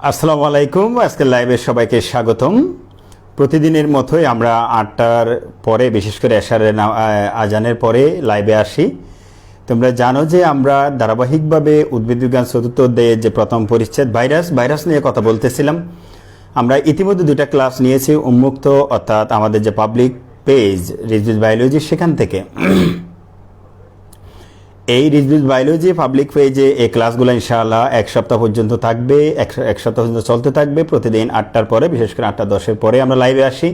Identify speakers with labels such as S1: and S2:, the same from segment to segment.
S1: আসসালামু আলাইকুম। আজকে লাইভে সবাইকে স্বাগতম। প্রতিদিনের মতোই আমরা 8টার পরে, বিশেষ করে এশারের আজানের পরে লাইভে আসি। তোমরা জানো যে আমরা ধারাবাহিকভাবে উদ্ভিদ বিজ্ঞান চতুর্থ অধ্যায়ের যে প্রথম পরিচ্ছেদ ভাইরাস নিয়ে কথা বলতেছিলাম। আমরা ইতিমধ্যে 2টা ক্লাস নিয়েছি উন্মুক্ত, অর্থাৎ আমাদের যে পাবলিক পেজ রিজভিজ বায়োলজি, সেখান থেকে। এই রিজভিজ বায়োলজি পাবলিক পেজে এই ক্লাসগুলো ইনশাআল্লাহ এক সপ্তাহ পর্যন্ত থাকবে, এক সপ্তাহ পর্যন্ত চলতে থাকবে। প্রতিদিন 8টার পরে, বিশেষ করে 8:10-এর পরে আমরা লাইভে আসি।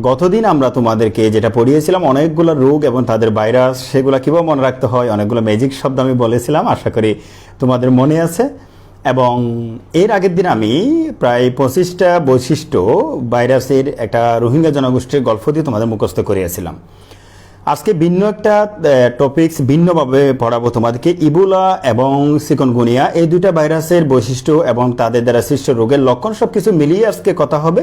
S1: গতদিন আমরা তোমাদেরকে যেটা পড়িয়েছিলাম, অনেকগুলো রোগ এবং তাদের ভাইরাস, সেগুলো কীভাবে মনে রাখতে হয়, অনেকগুলো ম্যাজিক শব্দ আমি বলেছিলাম, আশা করি তোমাদের মনে আছে। এবং এর আগের দিন আমি প্রায় 25টা বৈশিষ্ট্য ভাইরাসের একটা রোহিঙ্গা জনগোষ্ঠীর গল্প দিয়ে তোমাদের মুখস্থ করিয়েছিলাম। আজকে ভিন্ন একটা টপিকস ভিন্নভাবে পড়াবো তোমাদেরকে। ইবোলা এবং চিকুনগুনিয়া, এই 2টা ভাইরাসের বৈশিষ্ট্য এবং তাদের দ্বারা সৃষ্ট রোগের লক্ষণ সব কিছু মিলিয়ে আজকে কথা হবে।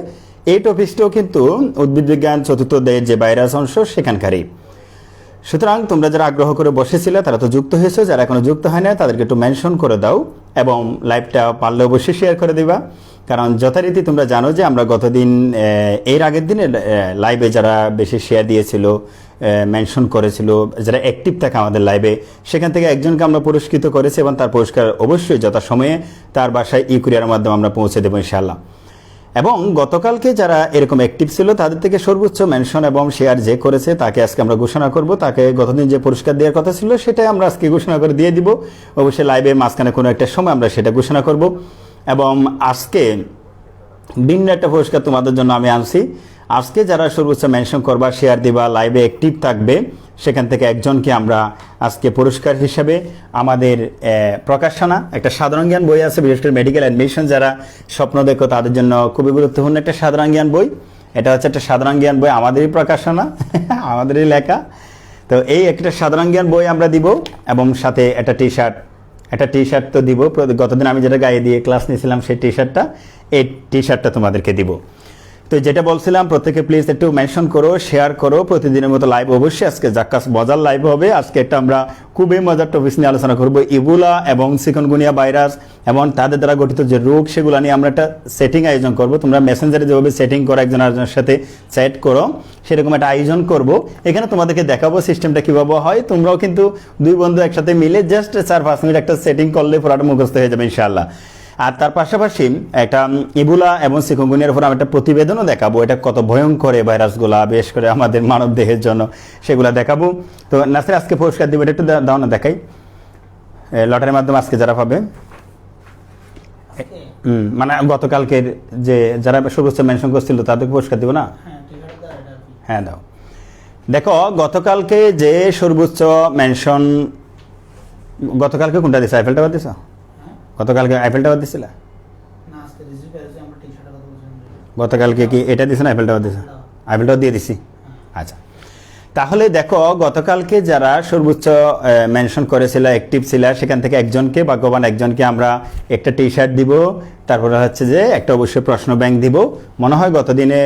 S1: এই টপিকসটাও কিন্তু উদ্ভিদ বিজ্ঞান চতুর্থ অধ্যায়ের যে ভাইরাস অংশ সেখানকারই। সুতরাং তোমরা যারা আগ্রহ করে বসেছিলে তারা তো যুক্ত হয়েছো, যারা এখনো যুক্ত হয় না তাদেরকে একটু মেনশন করে দাও এবং লাইভটা পারলে অবশ্যই শেয়ার করে দিবা। কারণ যথারীতি তোমরা জানো যে আমরা গতদিন এর আগের দিনে লাইভে যারা বেশি শেয়ার দিয়েছিল, মেনশন করেছিল, যারা অ্যাক্টিভ থাকে আমাদের লাইভে, সেখান থেকে একজনকে আমরা পুরস্কৃত করেছি এবং তার পুরস্কার অবশ্যই যথাসময়ে তার বাসায় কুরিয়ারের মাধ্যমে আমরা পৌঁছে দেবো ইনশাআল্লাহ। এবং গতকালকে যারা এরকম অ্যাক্টিভ ছিল তাদের থেকে সর্বোচ্চ মেনশন এবং শেয়ার যে করেছে তাকে আজকে আমরা ঘোষণা করব। তাকে গতদিন যে পুরস্কার দেওয়ার কথা ছিল সেটাই আমরা আজকে ঘোষণা করে দিয়ে দিব। অবশ্যই লাইভের মাঝখানে কোনো একটা সময় আমরা সেটা ঘোষণা করব। এবং আজকে ভিন্ন একটা পুরস্কার তোমাদের জন্য আমি আনছি। আজকে যারা সর্বোচ্চ মেনশন করবা, শেয়ার দিবা, লাইভে অ্যাক্টিভ থাকবে, সেখান থেকে একজনকে আমরা আজকে পুরস্কার হিসেবে আমাদের প্রকাশনা একটা সাধারণ জ্ঞান বই আছে, বিশেষ করে মেডিকেল অ্যাডমিশন যারা স্বপ্ন দেখো তাদের জন্য খুবই গুরুত্বপূর্ণ একটা সাধারণ জ্ঞান বই। এটা হচ্ছে একটা সাধারণ জ্ঞান বই, আমাদেরই প্রকাশনা, আমাদেরই লেখা। তো এই একটা সাধারণ জ্ঞান বই আমরা দিব এবং সাথে একটা টি শার্ট তো দিব। গতদিন আমি যেটা গায়ে দিয়ে ক্লাস নিয়েছিলাম সেই এই টি শার্টটা তোমাদেরকে দিব। তো যেটা বলছিলাম, প্রত্যেকে প্লিজ একটু মেনশন করো, শেয়ার করো। প্রতিদিনের মতো লাইভ অবশ্যই আজকে জাক্কাস মজার লাইভ হবে। আজকে একটা আমরা খুবই মজার টপিক নিয়ে আলোচনা করবো, ইবোলা এবং চিকুনগুনিয়া ভাইরাস এবং তাদের দ্বারা গঠিত যে রোগ, সেগুলো নিয়ে আমরা একটা সেটিং আয়োজন করব। তোমরা মেসেঞ্জারে যেভাবে সেটিং করো, একজন আরেকজনের সাথে চ্যাট করো, সেরকম একটা আয়োজন করব। এখানে তোমাদেরকে দেখাবো সিস্টেমটা কীভাবে হয়। তোমরাও কিন্তু 2 বন্ধু একসাথে মিলে জাস্ট 4-5 মিনিট একটা সেটিং করলে পুরোটা মুখস্থ হয়ে যাবে ইনশাআল্লাহ। আর তার পাশাপাশি একটা ইবোলা এবং চিকুনগুনিয়ার উপর আমি একটা প্রতিবেদনও দেখাবো, এটা কত ভয়ঙ্কর এই ভাইরাসগুলা, বিশেষ করে আমাদের মানব দেহের জন্য, সেগুলো দেখাবো। তো নাসির আজকে পুরস্কার দিব, এটা একটু দাও না, দেখাই। লটারির মাধ্যমে আজকে যারা পাবে, মানে গতকালকের যে যারা সর্বোচ্চ মেনশন করছিল তাদেরকে পুরস্কার দিব না? হ্যাঁ দাও। দেখো গতকালকে যে সর্বোচ্চ মেনশন, গতকালকে কোনটা দিছে? আইফেল টাওয়ার দিছ? গতকালকে আইফেল টাওয়ার দিছিল? গতকালকে কি এটা দিছে না আইফেল টাওয়ার দিছে? আইফেল টাওয়ার দিয়ে দিছি। আচ্ছা, তাহলে দেখো গতকালকে যারা সর্বোচ্চ মেনশন করেছিল, অ্যাক্টিভ ছিল, সেখান থেকে একজনকে, ভাগ্যবান একজনকে আমরা একটা টি শার্ট দিব। তারপরে হচ্ছে যে একটা অবশ্যই প্রশ্ন ব্যাংক দিব। মনে হয় গতদিনে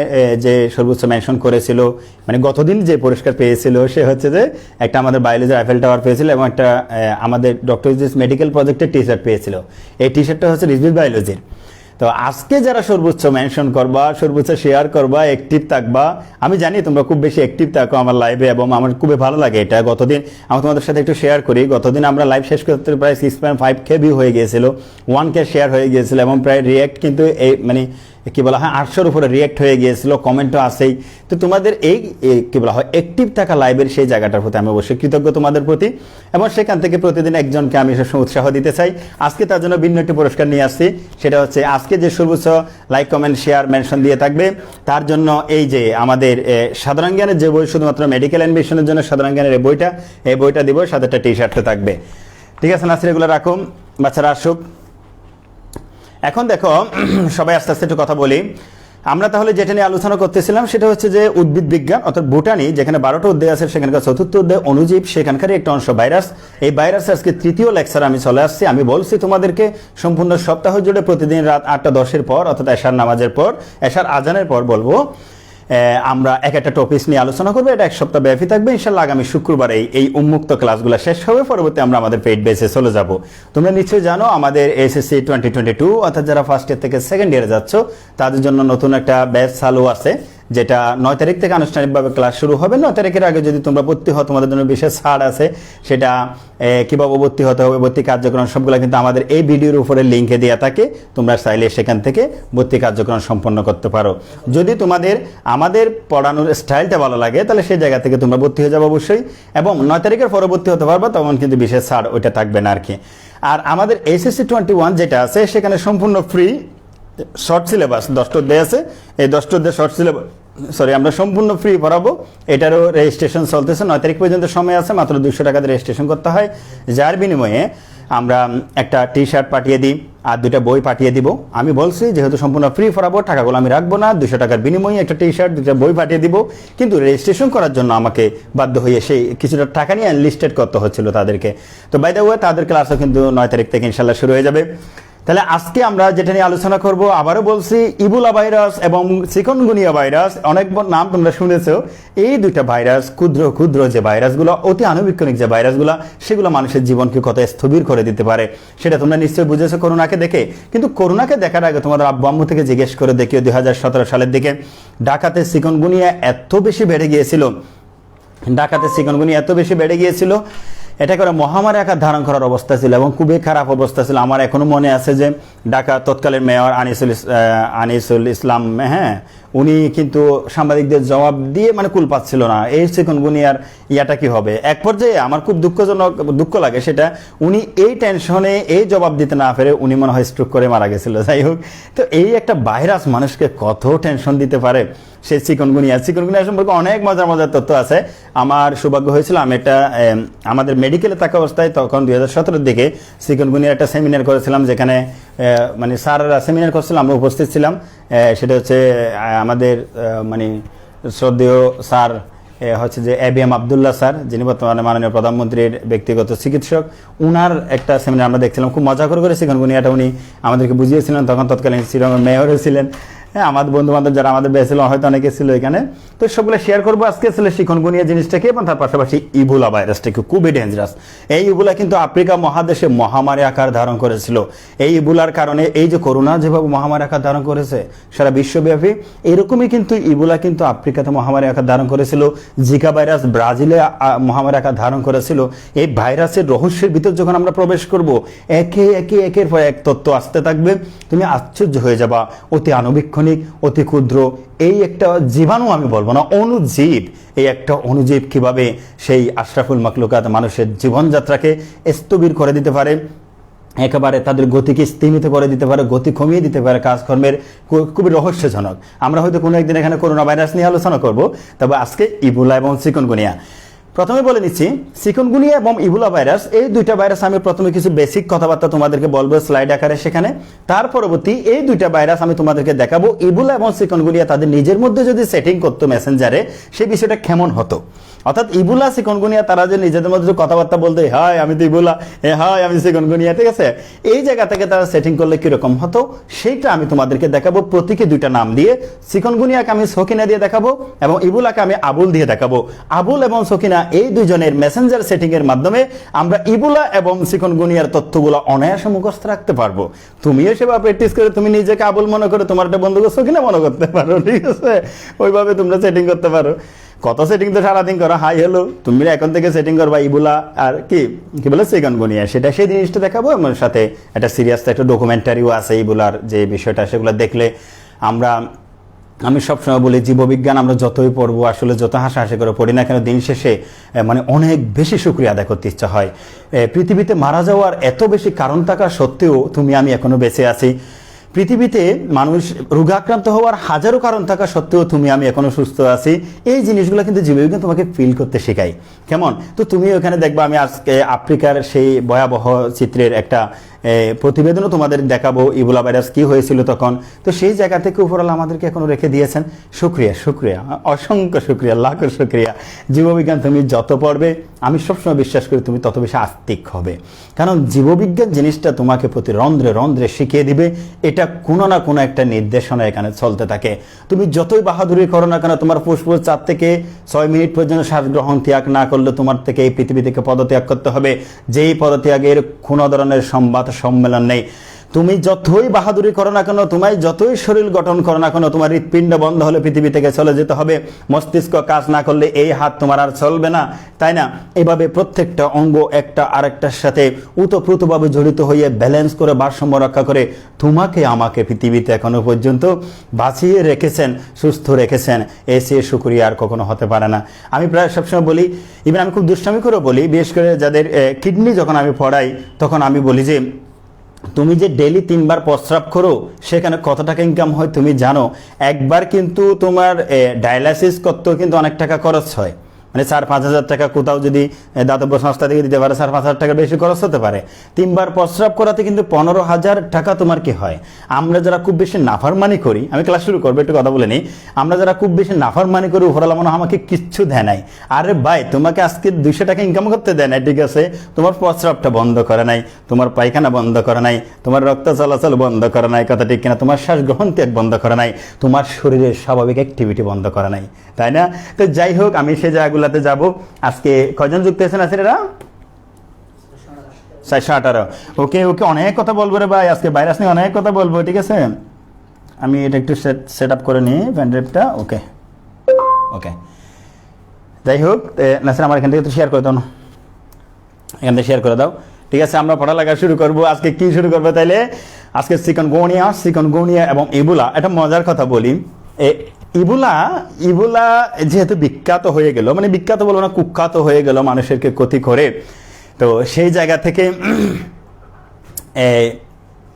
S1: যে সর্বোচ্চ মেনশন করেছিল, মানে গতদিন যে পুরস্কার পেয়েছিল, সে হচ্ছে যে একটা আমাদের বায়োলজির আইফেল টাওয়ার পেয়েছিল এবং একটা আমাদের ডক্টর ইউজিস মেডিকেল প্রজেক্টের টি শার্ট পেয়েছিল। এই টি শার্টটা হচ্ছে রিজভিজ বায়োলজির। তো আজকে যারা সর্বোচ্চ মেনশন করবা, সর্বোচ্চ শেয়ার করবা, অ্যাক্টিভ থাকবা, আমি জানি তোমরা খুব বেশি অ্যাক্টিভ থাকো আমার লাইভে এবং আমার খুবই ভালো লাগে এটা। গতদিন আমি তোমাদের সাথে একটু শেয়ার করি, গতদিন আমরা লাইভ শেষ করতে প্রায় 6.5K ভিউ হয়ে গিয়েছিল, 1K শেয়ার হয়ে গিয়েছিল এবং প্রায় রিয়্যাক্ট কিন্তু এই মানে কি বলা হয় 800-র উপরে রিয়্যাক্ট হয়ে গিয়েছিল, কমেন্টও আসেই। তো তোমাদের এই কি বলা হয় অ্যাক্টিভ থাকা লাইভের সেই জায়গাটার প্রতি আমি অবশ্যই কৃতজ্ঞ তোমাদের প্রতি, এবং সেখান থেকে প্রতিদিন একজনকে আমি সবসময় উৎসাহ দিতে চাই। আজকে তার জন্য ভিন্ন একটি পুরস্কার নিয়ে আসছি, সেটা হচ্ছে আজকে যে সর্বোচ্চ লাইক, কমেন্ট, শেয়ার, মেনশন দিয়ে থাকবে তার জন্য এই যে আমাদের সাধারণ জ্ঞানের যে বই, শুধুমাত্র মেডিকেল অ্যাডমিশনের জন্য সাধারণ জ্ঞানের এই বইটা দিব, সাথে একটা টি শার্টও থাকবে। ঠিক আছে নাসির, এগুলো রাখুন, বাচ্চারা আসুক। এখন দেখো সবাই আস্তে আস্তে একটু কথা বলি। আমরা তাহলে যেটা নিয়ে আলোচনা করতেছিলাম সেটা হচ্ছে যে উদ্ভিদ বিজ্ঞান অর্থাৎ বোটানি, যেখানে 12টা অধ্যায় আছে সেখানকার চতুর্থ অধ্যায় অণুজীব, সেখানকার একটা অংশ ভাইরাস। এই ভাইরাস আজকে 3য় লেকচার আমি চলে আসছি। আমি বলছি তোমাদেরকে সম্পূর্ণ সপ্তাহ জুড়ে প্রতিদিন রাত 8টা 10-এর পর, অর্থাৎ এশার নামাজের পর, এশার আজানের পর বলবো আমরা এক একটা টপিকস নিয়ে আলোচনা করবো। এটা এক সপ্তাহ ব্যাপী থাকবে ইনশাল্লাহ। আগামী শুক্রবারে এই উন্মুক্ত ক্লাসগুলো শেষ হবে, পরবর্তী আমরা আমাদের পেইড বেসে চলে যাব। তোমরা নিশ্চয়ই জানো আমাদের এসএসসি 2022 অর্থাৎ যারা ফার্স্ট ইয়ার থেকে সেকেন্ড ইয়ারে যাচ্ছ তাদের জন্য নতুন একটা ব্যাচ চালু আছে, যেটা 9 তারিখ থেকে আনুষ্ঠানিকভাবে ক্লাস শুরু হবে। 9 তারিখের আগে যদি তোমরা ভর্তি হও তোমাদের জন্য বিশেষ ছাড় আছে। সেটা কীভাবে ভর্তি হতে হবে, ভর্তি কার্যক্রম সবগুলো কিন্তু আমাদের এই ভিডিওর উপরে লিঙ্কে দেওয়া থাকে। তোমরা চাইলে সেখান থেকে ভর্তি কার্যক্রম সম্পন্ন করতে পারো। যদি তোমাদের আমাদের পড়ানোর স্টাইলটা ভালো লাগে তাহলে সেই জায়গা থেকে তোমরা ভর্তি হয়ে যাবো অবশ্যই, এবং 9 তারিখের পরে ভর্তি হতে পারবে, তখন কিন্তু বিশেষ ছাড় ওইটা থাকবে না আর কি। আর আমাদের এসএসসি 21 যেটা আছে সেখানে সম্পূর্ণ ফ্রি শর্ট সিলেবাস 10টা অধ্যায় আছে। এই 10টা অধ্যায় শর্ট সিলেবাস আমরা সম্পূর্ণ ফ্রি পড়াবো। এটারও রেজিস্ট্রেশন চলতেছে, 9 তারিখ পর্যন্ত সময় আছে। মাত্র 200 টাকাতে রেজিস্ট্রেশন করতে হয়, যার বিনিময়ে আমরা একটা টি শার্ট পাঠিয়ে দিই আর 2টা বই পাঠিয়ে দিব। আমি বলছি যেহেতু সম্পূর্ণ ফ্রি পড়াবো, টাকাগুলো আমি রাখবো না। 200 টাকার বিনিময়ে একটা টি শার্ট 2টা বই পাঠিয়ে দিব, কিন্তু রেজিস্ট্রেশন করার জন্য আমাকে বাধ্য হয়ে সেই কিছুটা টাকা নিয়ে এনলিস্টেড করতে হচ্ছিল তাদেরকে। তো বাই দ্য ওয়ে তাদের ক্লাসও কিন্তু 9 তারিখ থেকে ইনশাল্লাহ শুরু হয়ে যাবে। তাহলে আজকে আমরা যেটা নিয়ে আলোচনা করব, আবারও বলছি, ইবোলা ভাইরাস এবং চিকনগুনিয়া ভাইরাস, অনেক নাম তোমরা শুনেছো। এই দুইটা ভাইরাস ক্ষুদ্র ক্ষুদ্র যে ভাইরাসগুলো, অতি আণুবীক্ষণিক যে ভাইরাসগুলো, সেগুলো মানুষের জীবনকে কত স্থবির করে দিতে পারে সেটা তোমরা নিশ্চয়ই বুঝেছো করোনাকে দেখে। কিন্তু করোনাকে দেখার আগে তোমাদের আব্বু আম্মু থেকে জিজ্ঞেস করে দেখিও 2017 সালের দিকে ঢাকাতে চিকনগুনিয়া এত বেশি বেড়ে গিয়েছিল, এটা করে মহামারী আকার ধারণ করার অবস্থা ছিল এবং খুবই খারাপ অবস্থা ছিল। আমার এখনো মনে আছে যে ঢাকা তৎকালীন মেয়র আনিসুল ইসলাম, উনি কিন্তু সাংবাদিকদের জবাব দিয়ে কুল পাচ্ছিল না, এই চিকনগুনিয়ার ইয়াটা কি হবে। এক পর্যায়ে আমার খুব দুঃখ লাগে সেটা, উনি এই টেনশনে এই জবাব দিতে না পেরে উনি মনে হয় স্ট্রোক করে মারা গেছিল। যাই হোক, তো এই একটা ভাইরাস মানুষকে কত টেনশন দিতে পারে সেই চিকনগুনিয়া সম্পর্কে অনেক মজার মজার তথ্য আছে। আমার সৌভাগ্য হয়েছিল, আমি এটা আমাদের মেডিকেলে থাকা অবস্থায় তখন 2017 দিকে চিকনগুনিয়ার একটা সেমিনার করেছিলাম, যেখানে স্যাররা সেমিনার করছিলাম, আমরা উপস্থিত ছিলাম। সেটা হচ্ছে আমাদের শ্রদ্ধেয় স্যার হচ্ছে যে ABM আবদুল্লাহ স্যার, যিনি বর্তমানে মাননীয় প্রধানমন্ত্রীর ব্যক্তিগত চিকিৎসক। উনার একটা সেমিনার আমরা দেখছিলাম, খুব মজা করে চিকনগুনিয়াটা উনি আমাদেরকে বুঝিয়েছিলেন। তখন তৎকালীন শ্রীরঙ্গের মেয়রও ছিলেন। আমাদের বন্ধু বান্ধব যারা আমাদের বেছিল হয়তো অনেকে ছিল এখানে। তো সবগুলো শেয়ার করবো আজকে। ছিল চিকনগুনিয়া জিনিসটাকে এবং তার পাশাপাশি ইবোলা ভাইরাসটাকে, খুবই ডেঞ্জারাস। এই ইবোলা কিন্তু আফ্রিকা মহাদেশে মহামারী আকার ধারণ করেছিল। এই ইবোলার কারণে এই যে করোনা যেভাবে মহামারী আকার ধারণ করেছে সারা বিশ্বব্যাপী, এরকমই কিন্তু ইবোলা কিন্তু আফ্রিকাতে মহামারী আকার ধারণ করেছিল। জিকা ভাইরাস ব্রাজিলে মহামারী আকার ধারণ করেছিল। এই ভাইরাসের রহস্যের ভিতর যখন আমরা প্রবেশ করব, একের পর এক তথ্য আসতে থাকবে, তুমি আশ্চর্য হয়ে যাবা। অতি আণুবীক্ষণিক, অতি ক্ষুদ্র এই একটা জীবাণু, আমি বলবো না অনুজীব, এই একটা অনুজীব কিভাবে সেই আশরাফুল মাখলুকাত মানুষের জীবনযাত্রাকে স্থবির করে দিতে পারে, একেবারে তাদের গতিকে স্তীমিত করে দিতে পারে, গতি কমিয়ে দিতে পারে কাজকর্মের, খুবই রহস্যজনক। আমরা হয়তো কোনো একদিন এখানে করোনা ভাইরাস নিয়ে আলোচনা করব, তবে আজকে ইবোলা এবং চিকনগুনিয়া। প্রথমে বলে নিচ্ছি, চিকনগুনিয়া এবং ইবোলা ভাইরাস, এই দুইটা ভাইরাস আমি প্রথমে কিছু বেসিক কথাবার্তা তোমাদেরকে বলবো স্লাইড আকারে সেখানে। তার পরবর্তী এই দুইটা ভাইরাস আমি তোমাদেরকে দেখাবো ইবোলা এবং চিকনগুনিয়া তাদের নিজের মধ্যে যদি সেটিং করতো মেসেঞ্জারে, সেই বিষয়টা কেমন হতো। অর্থাৎ ইবোলা চিকনগুনিয়া তারা যে নিজেদের মধ্যে কথাবার্তা বলতে, হাই আমি তো ইবোলা, হাই আমি চিকনগুনিয়া, ঠিক আছে, এই জায়গা থেকে তারা সেটিং করলে কিরকম হতো সেইটা আমি তোমাদেরকে দেখাবো। প্রতীকে দুইটা নাম দিয়ে, চিকনগুনিয়াকে আমি সকিনা দিয়ে দেখাবো এবং ইবোলাকে আমি আবুল দিয়ে দেখাবো। আবুল এবং সকিনা এই দুইজনের মেসেঞ্জার সেটিং এর মাধ্যমে আমরা ইবোলা এবং চিকনগুনিয়ার তথ্যগুলো অনায়াসে মুখস্থ রাখতে পারবো। তুমিও সেবা প্র্যাকটিস করে তুমি নিজেকে আবুল মনে করে তোমার একটা বন্ধুকে সকিনা মনে করতে পারো, ঠিক আছে, ওইভাবে তোমরা সেটিং করতে পারো। কত সেটিং তো সারাদিন করো, হাই হ্যালো, তুমি এখন থেকে সেটিং করবা ইবোলা আর কি বলে চিকনগুনিয়া, সেটা সেই জিনিসটা দেখাবো। এবং সাথে একটা সিরিয়াস একটা ডকুমেন্টারিও আছে ইবোলার যে বিষয়টা, সেগুলো দেখলে আমি সবসময় বলি জীববিজ্ঞান আমরা যতই পড়বো, আসলে যত হাসাহাসি করে পড়ি না কেন, দিন শেষে অনেক বেশি শুকরিয়া আদায় করতে ইচ্ছা হয়। পৃথিবীতে মারা যাওয়ার এত বেশি কারণ থাকা সত্ত্বেও তুমি আমি এখনো বেঁচে আছি। পৃথিবীতে মানুষ রোগাক্রান্ত হওয়ার হাজারো কারণ থাকা সত্ত্বেও তুমি আমি এখনো সুস্থ আছি। এই জিনিসগুলো কিন্তু জীববিজ্ঞান তোমাকে ফিল করতে শেখায়। কেমন? তো তুমি ওখানে দেখবা, আমি আজকে আফ্রিকার সেই ভয়াবহ চিত্রের একটা প্রতিবেদনও তোমাদের দেখাবো ইবোলা ভাইরাস কি হয়েছিল তখন। তো সেই জায়গা থেকে উপরওয়ালা আমাদেরকে এখনো রেখে দিয়েছেন। শুক্রিয়া, শুক্রিয়া, অসংখ্য শুক্রিয়া, লাখো শুক্রিয়া। জীববিজ্ঞান তুমি যত পড়বে আমি সবসময় বিশ্বাস করি তুমি তত বেশি আস্তিক হবে, কারণ জীববিজ্ঞান জিনিসটা তোমাকে প্রতি রন্ধ্রে রন্ধ্রে শিখিয়ে দিবে। এটা কোনো না কোনো একটা নির্দেশনা এখানে চলতে থাকে। তুমি যতই বাহাদুরি করো না কেন, তোমার ফুসফুস 4 থেকে 6 মিনিট পর্যন্ত শ্বাস গ্রহণ ত্যাগ না করলে তোমার থেকে এই পৃথিবী থেকে পদত্যাগ করতে হবে। যেই পদত্যাগের কোনো ধরনের সংবাদ সম্মেলন নেই। তুমি যতই বাহাদুরি করো না কেন, তোমায় যতই শরীর গঠন করো না কেন, তোমার হৃৎপিণ্ড বন্ধ হলে পৃথিবী থেকে চলে যেতে হবে। মস্তিষ্ক কাজ না করলে এই হাত তোমার আর চলবে না, তাই না? এভাবে প্রত্যেকটা অঙ্গ একটা আরেকটার সাথে উতপ্রুতভাবে জড়িত হয়ে ব্যালেন্স করে ভারসাম্য রক্ষা করে তোমাকে আমাকে পৃথিবীতে এখনো পর্যন্ত বাঁচিয়ে রেখেছেন, সুস্থ রেখেছেন। এসে শুকরিয়া আর কখনো হতে পারে না। আমি প্রায় সবসময় বলি, ইভেন আমি খুব দুষ্টামি করে বলি, বিশেষ করে যাদের কিডনি যখন আমি পড়াই তখন আমি বলি যে তুমি যে ডেইলি 3 বার প্রস্রাব করো সেখানে কত টাকা ইনকাম হয় তুমি জানো? একবার কিন্তু তোমার ডায়ালাইসিস করতেও কিন্তু অনেক টাকা খরচ হয়। মানে 4-5 হাজার টাকা কোথাও যদি দাতব্য সংস্থা থেকে দিতে পারে, 4-5 হাজার টাকা বেশি খরচ হতে পারে। 3 বার প্রস্রাব করাতে কিন্তু 15,000 টাকা তোমার কি হয়। আমরা যারা খুব বেশি নাফরমানি করি, আমি ক্লাস শুরু করবো, একটু কথা বলে নিই। আমরা যারা খুব বেশি নাফরমানি করি, উপরওয়ালা মনে হয় আমাকে কিচ্ছু দেয় নাই। আরে ভাই, তোমাকে আজকে 200 টাকা ইনকাম করতে দেয় নাই, ঠিক আছে? তোমার প্রস্রাবটা বন্ধ করে নাই, তোমার পায়খানা বন্ধ করে নাই, তোমার রক্ত চলাচল বন্ধ করে নাই, কথা ঠিক কিনা? তোমার শ্বাস গ্রহণ ত্যাগ বন্ধ করে নাই, তোমার শরীরের স্বাভাবিক অ্যাক্টিভিটি বন্ধ করে নাই, তাই না? তো যাই হোক, আমি সে জায়গাগুলোতে যাব। আজকে কয়জন যুক্ত হয়েছেন আছেন? এরা 418। ওকে ওকে, অনেক কথা বলবো রে ভাই, আজকে ভাইরাস নিয়ে অনেক কথা বলবো, ঠিক আছে? আমি এটা একটু সেট আপ করে নিই প্যানড্রাইভটা। ওকে ওকে, যাই হোক, নাসির আমার এখান থেকে তো শেয়ার করে দাও না, এখান থেকে শেয়ার করে দাও, ঠিক আছে? আমরা পড়ালেখা শুরু করব। আজকে কি শুরু করবো তাইলে? আজকে চিকনগুনিয়া এবং ইবোলা। একটা মজার কথা বলি, ইবোলা যেহেতু বিখ্যাত হয়ে গেল, মানে বিখ্যাত বলবো না, কুখ্যাত হয়ে গেল, মানুষেরকে ক্ষতি করে, তো সেই জায়গা থেকে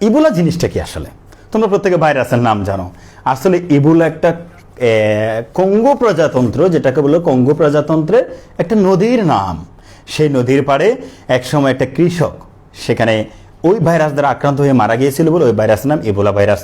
S1: ইবোলা জিনিসটা কি আসলে? তোমরা প্রত্যেকে ভাইরাসের নাম জানো। আসলে ইবোলা একটা কঙ্গো প্রজাতন্ত্র, যেটাকে বলো কঙ্গো প্রজাতন্ত্রের একটা নদীর নাম। সেই নদীর পাড়ে একসময় একটা কৃষক সেখানে ওই ভাইরাস দ্বারা আক্রান্ত হয়ে মারা গিয়েছিল বলে ওই ভাইরাসের নাম ইবোলা ভাইরাস।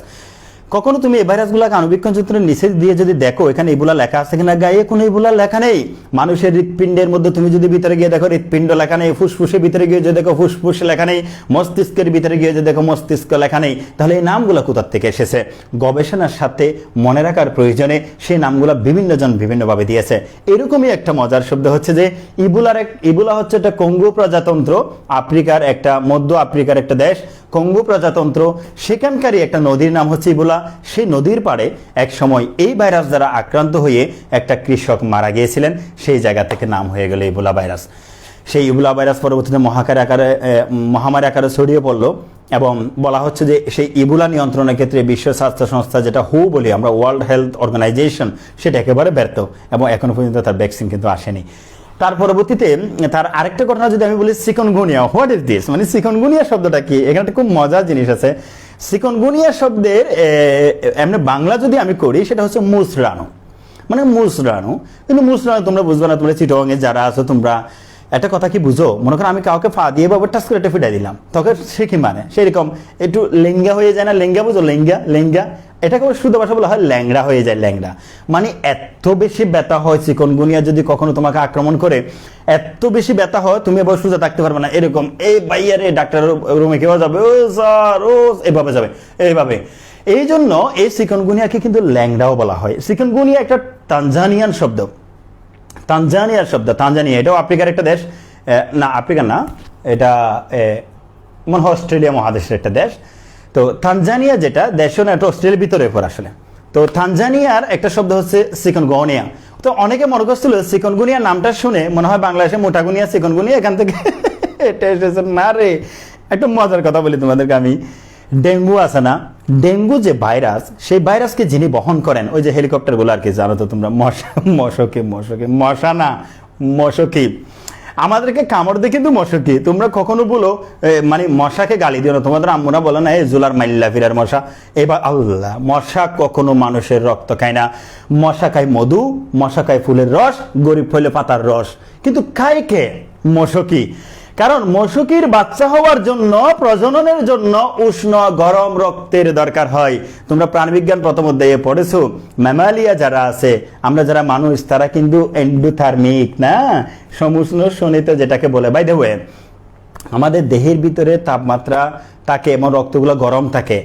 S1: কখনো তুমি এই ভাইরাসগুলোকে আণুবীক্ষণ চিত্রের নিচে দিয়ে যদি দেখো এখানে ইবোলা লেখা আছে কিনা, গায়ে কোনো ইবোলা লেখা নেই। মানুষের হৃৎপিণ্ডের মধ্যে তুমি যদি ভিতরে গিয়ে দেখো হৃৎপিণ্ড লেখা নেই, ফুসফুসের ভিতরে গিয়ে যদি দেখো ফুসফুস লেখা নেই, মস্তিষ্কের ভিতরে গিয়ে যদি দেখো মস্তিষ্ক লেখা নেই, তাহলে এই নামগুলো কোথার থেকে এসেছে? গবেষণার সাথে মনে রাখার প্রয়োজনে সেই নামগুলো বিভিন্নজন বিভিন্নভাবে দিয়েছে। এরকমই একটা মজার শব্দ হচ্ছে যে ইবোলা হচ্ছে একটা কঙ্গো প্রজাতন্ত্র, আফ্রিকার একটা, মধ্য আফ্রিকার একটা দেশ, কঙ্গো প্রজাতন্ত্র। সেখানকারই একটা নদীর নাম হচ্ছে ইবোলা। সেই নদীর পাড়ে এক সময় এই ভাইরাস দ্বারা আক্রান্ত হয়ে একটা কৃষক মারা গিয়েছিলেন, সেই জায়গা থেকে নাম হয়ে গেল ইবোলা ভাইরাস। সেই ইবোলা ভাইরাস পরবর্তীতে মহামারী আকারে ছড়িয়ে পড়লো এবং বলা হচ্ছে যে সেই ইবোলা নিয়ন্ত্রণের ক্ষেত্রে বিশ্ব স্বাস্থ্য সংস্থা, যেটা হু বলি আমরা, ওয়ার্ল্ড হেলথ অর্গানাইজেশন, সেটা একেবারে ব্যর্থ এবং এখনো পর্যন্ত তার ভ্যাকসিন কিন্তু আসেনি। তার পরবর্তীতে তার আরেকটা ঘটনা যদি আমি বলি, চিকনগুনিয়া। What is this? মানে চিকনগুনিয়া শব্দটা কি? এখানে একটা খুব মজার জিনিস আছে। চিকনগুনিয়া শব্দের এমনি বাংলা যদি আমি করি, সেটা হচ্ছে মুসরানো, মানে মুসরানো। কিন্তু মুসরানো তোমরা বুঝবে না, তোমরা চিটংয়ে যারা আছো তোমরা একটা কথা কি বুঝো? মনে করো আমি কাউকে ফা দিয়ে বা টাচ করে একটা ফিটাই দিলাম, তখন সে কি মানে সেরকম একটু লেঙ্গা হয়ে যায় না? লেঙ্গা বুঝো? লেঙ্গা এটাকে শুদ্ধ ভাষা বলা হয় ল্যাংড়া হয়ে যায়। ল্যাংড়া মানে এত বেশি ব্যথা হয় চিকনগুনিয়া যদি কখনো তোমাকে আক্রমণ করে, এত বেশি ব্যথা হয় তুমি এবার সোজা থাকতে পারবে না। এরকম এই বাইয়ারে ডাক্তার রুমে কেউ যাবে, ও স্যার ও এভাবে যাবে, এইভাবে। এই জন্য এই চিকনগুনিয়াকে কিন্তু ল্যাংড়াও বলা হয়। চিকনগুনিয়া একটা তানজানিয়ার শব্দ, তানজানিয়া এটাও আফ্রিকার একটা দেশ, না আফ্রিকা না, এটা মনে হয় অস্ট্রেলিয়া মহাদেশের একটা দেশ। তো তানজানিয়া যেটা দেশ না, এটা অস্ট্রেলিয়ার ভিতরে পর আসলে। তো তানজানিয়ার একটা শব্দ হচ্ছে চিকনগুনিয়া। তো অনেকে মনে করছিল চিকনগুনিয়া নামটা শুনে মনে হয় বাংলাদেশে মোটাগুনিয়া চিকনগুনিয়া এখান থেকে এটা এসেছে। না রে, একটা মজার কথা বলি তোমাদেরকে আমি। ডেঙ্গু আছে না, ডেঙ্গু যে ভাইরাস, সেই ভাইরাসকে যিনি বহন করেন, ওই যে হেলিকপ্টারগুলো আর কি, জানো তো তোমরা, মশকি আমাদেরকে কামড় দিয়ে কিন্তু মশকি। তোমরা কখনো বলো মানে মশাকে গালি দিও না, তোমাদের আম্মুরা বলে না এই জুলার মাইল্লা ফিরার মশা। এবার আল্লাহ, মশা কখনো মানুষের রক্ত খায় না। মশা খায় মধু, মশা খায় ফুলের রস, গরিব হইলে পাতার রস, কিন্তু খায় কে? মশকি। কারণ মশকির বাচ্চা হওয়ার জন্য, প্রজননের জন্য উষ্ণ গরম রক্তের দরকার হয়। তোমরা প্রাণবিজ্ঞান প্রথম অধ্যায়ে পড়েছো, ম্যামালিয়া যারা আছে, আমরা যারা মানুষ, তারা কিন্তু এন্ডোথার্মিক না, সমুষ্ণ শোণিত যেটাকে বলে। বাই দ্য ওয়ে, আমাদের দেহের ভিতরে তাপমাত্রা থাকে এবং রক্তগুলো গরম থাকে,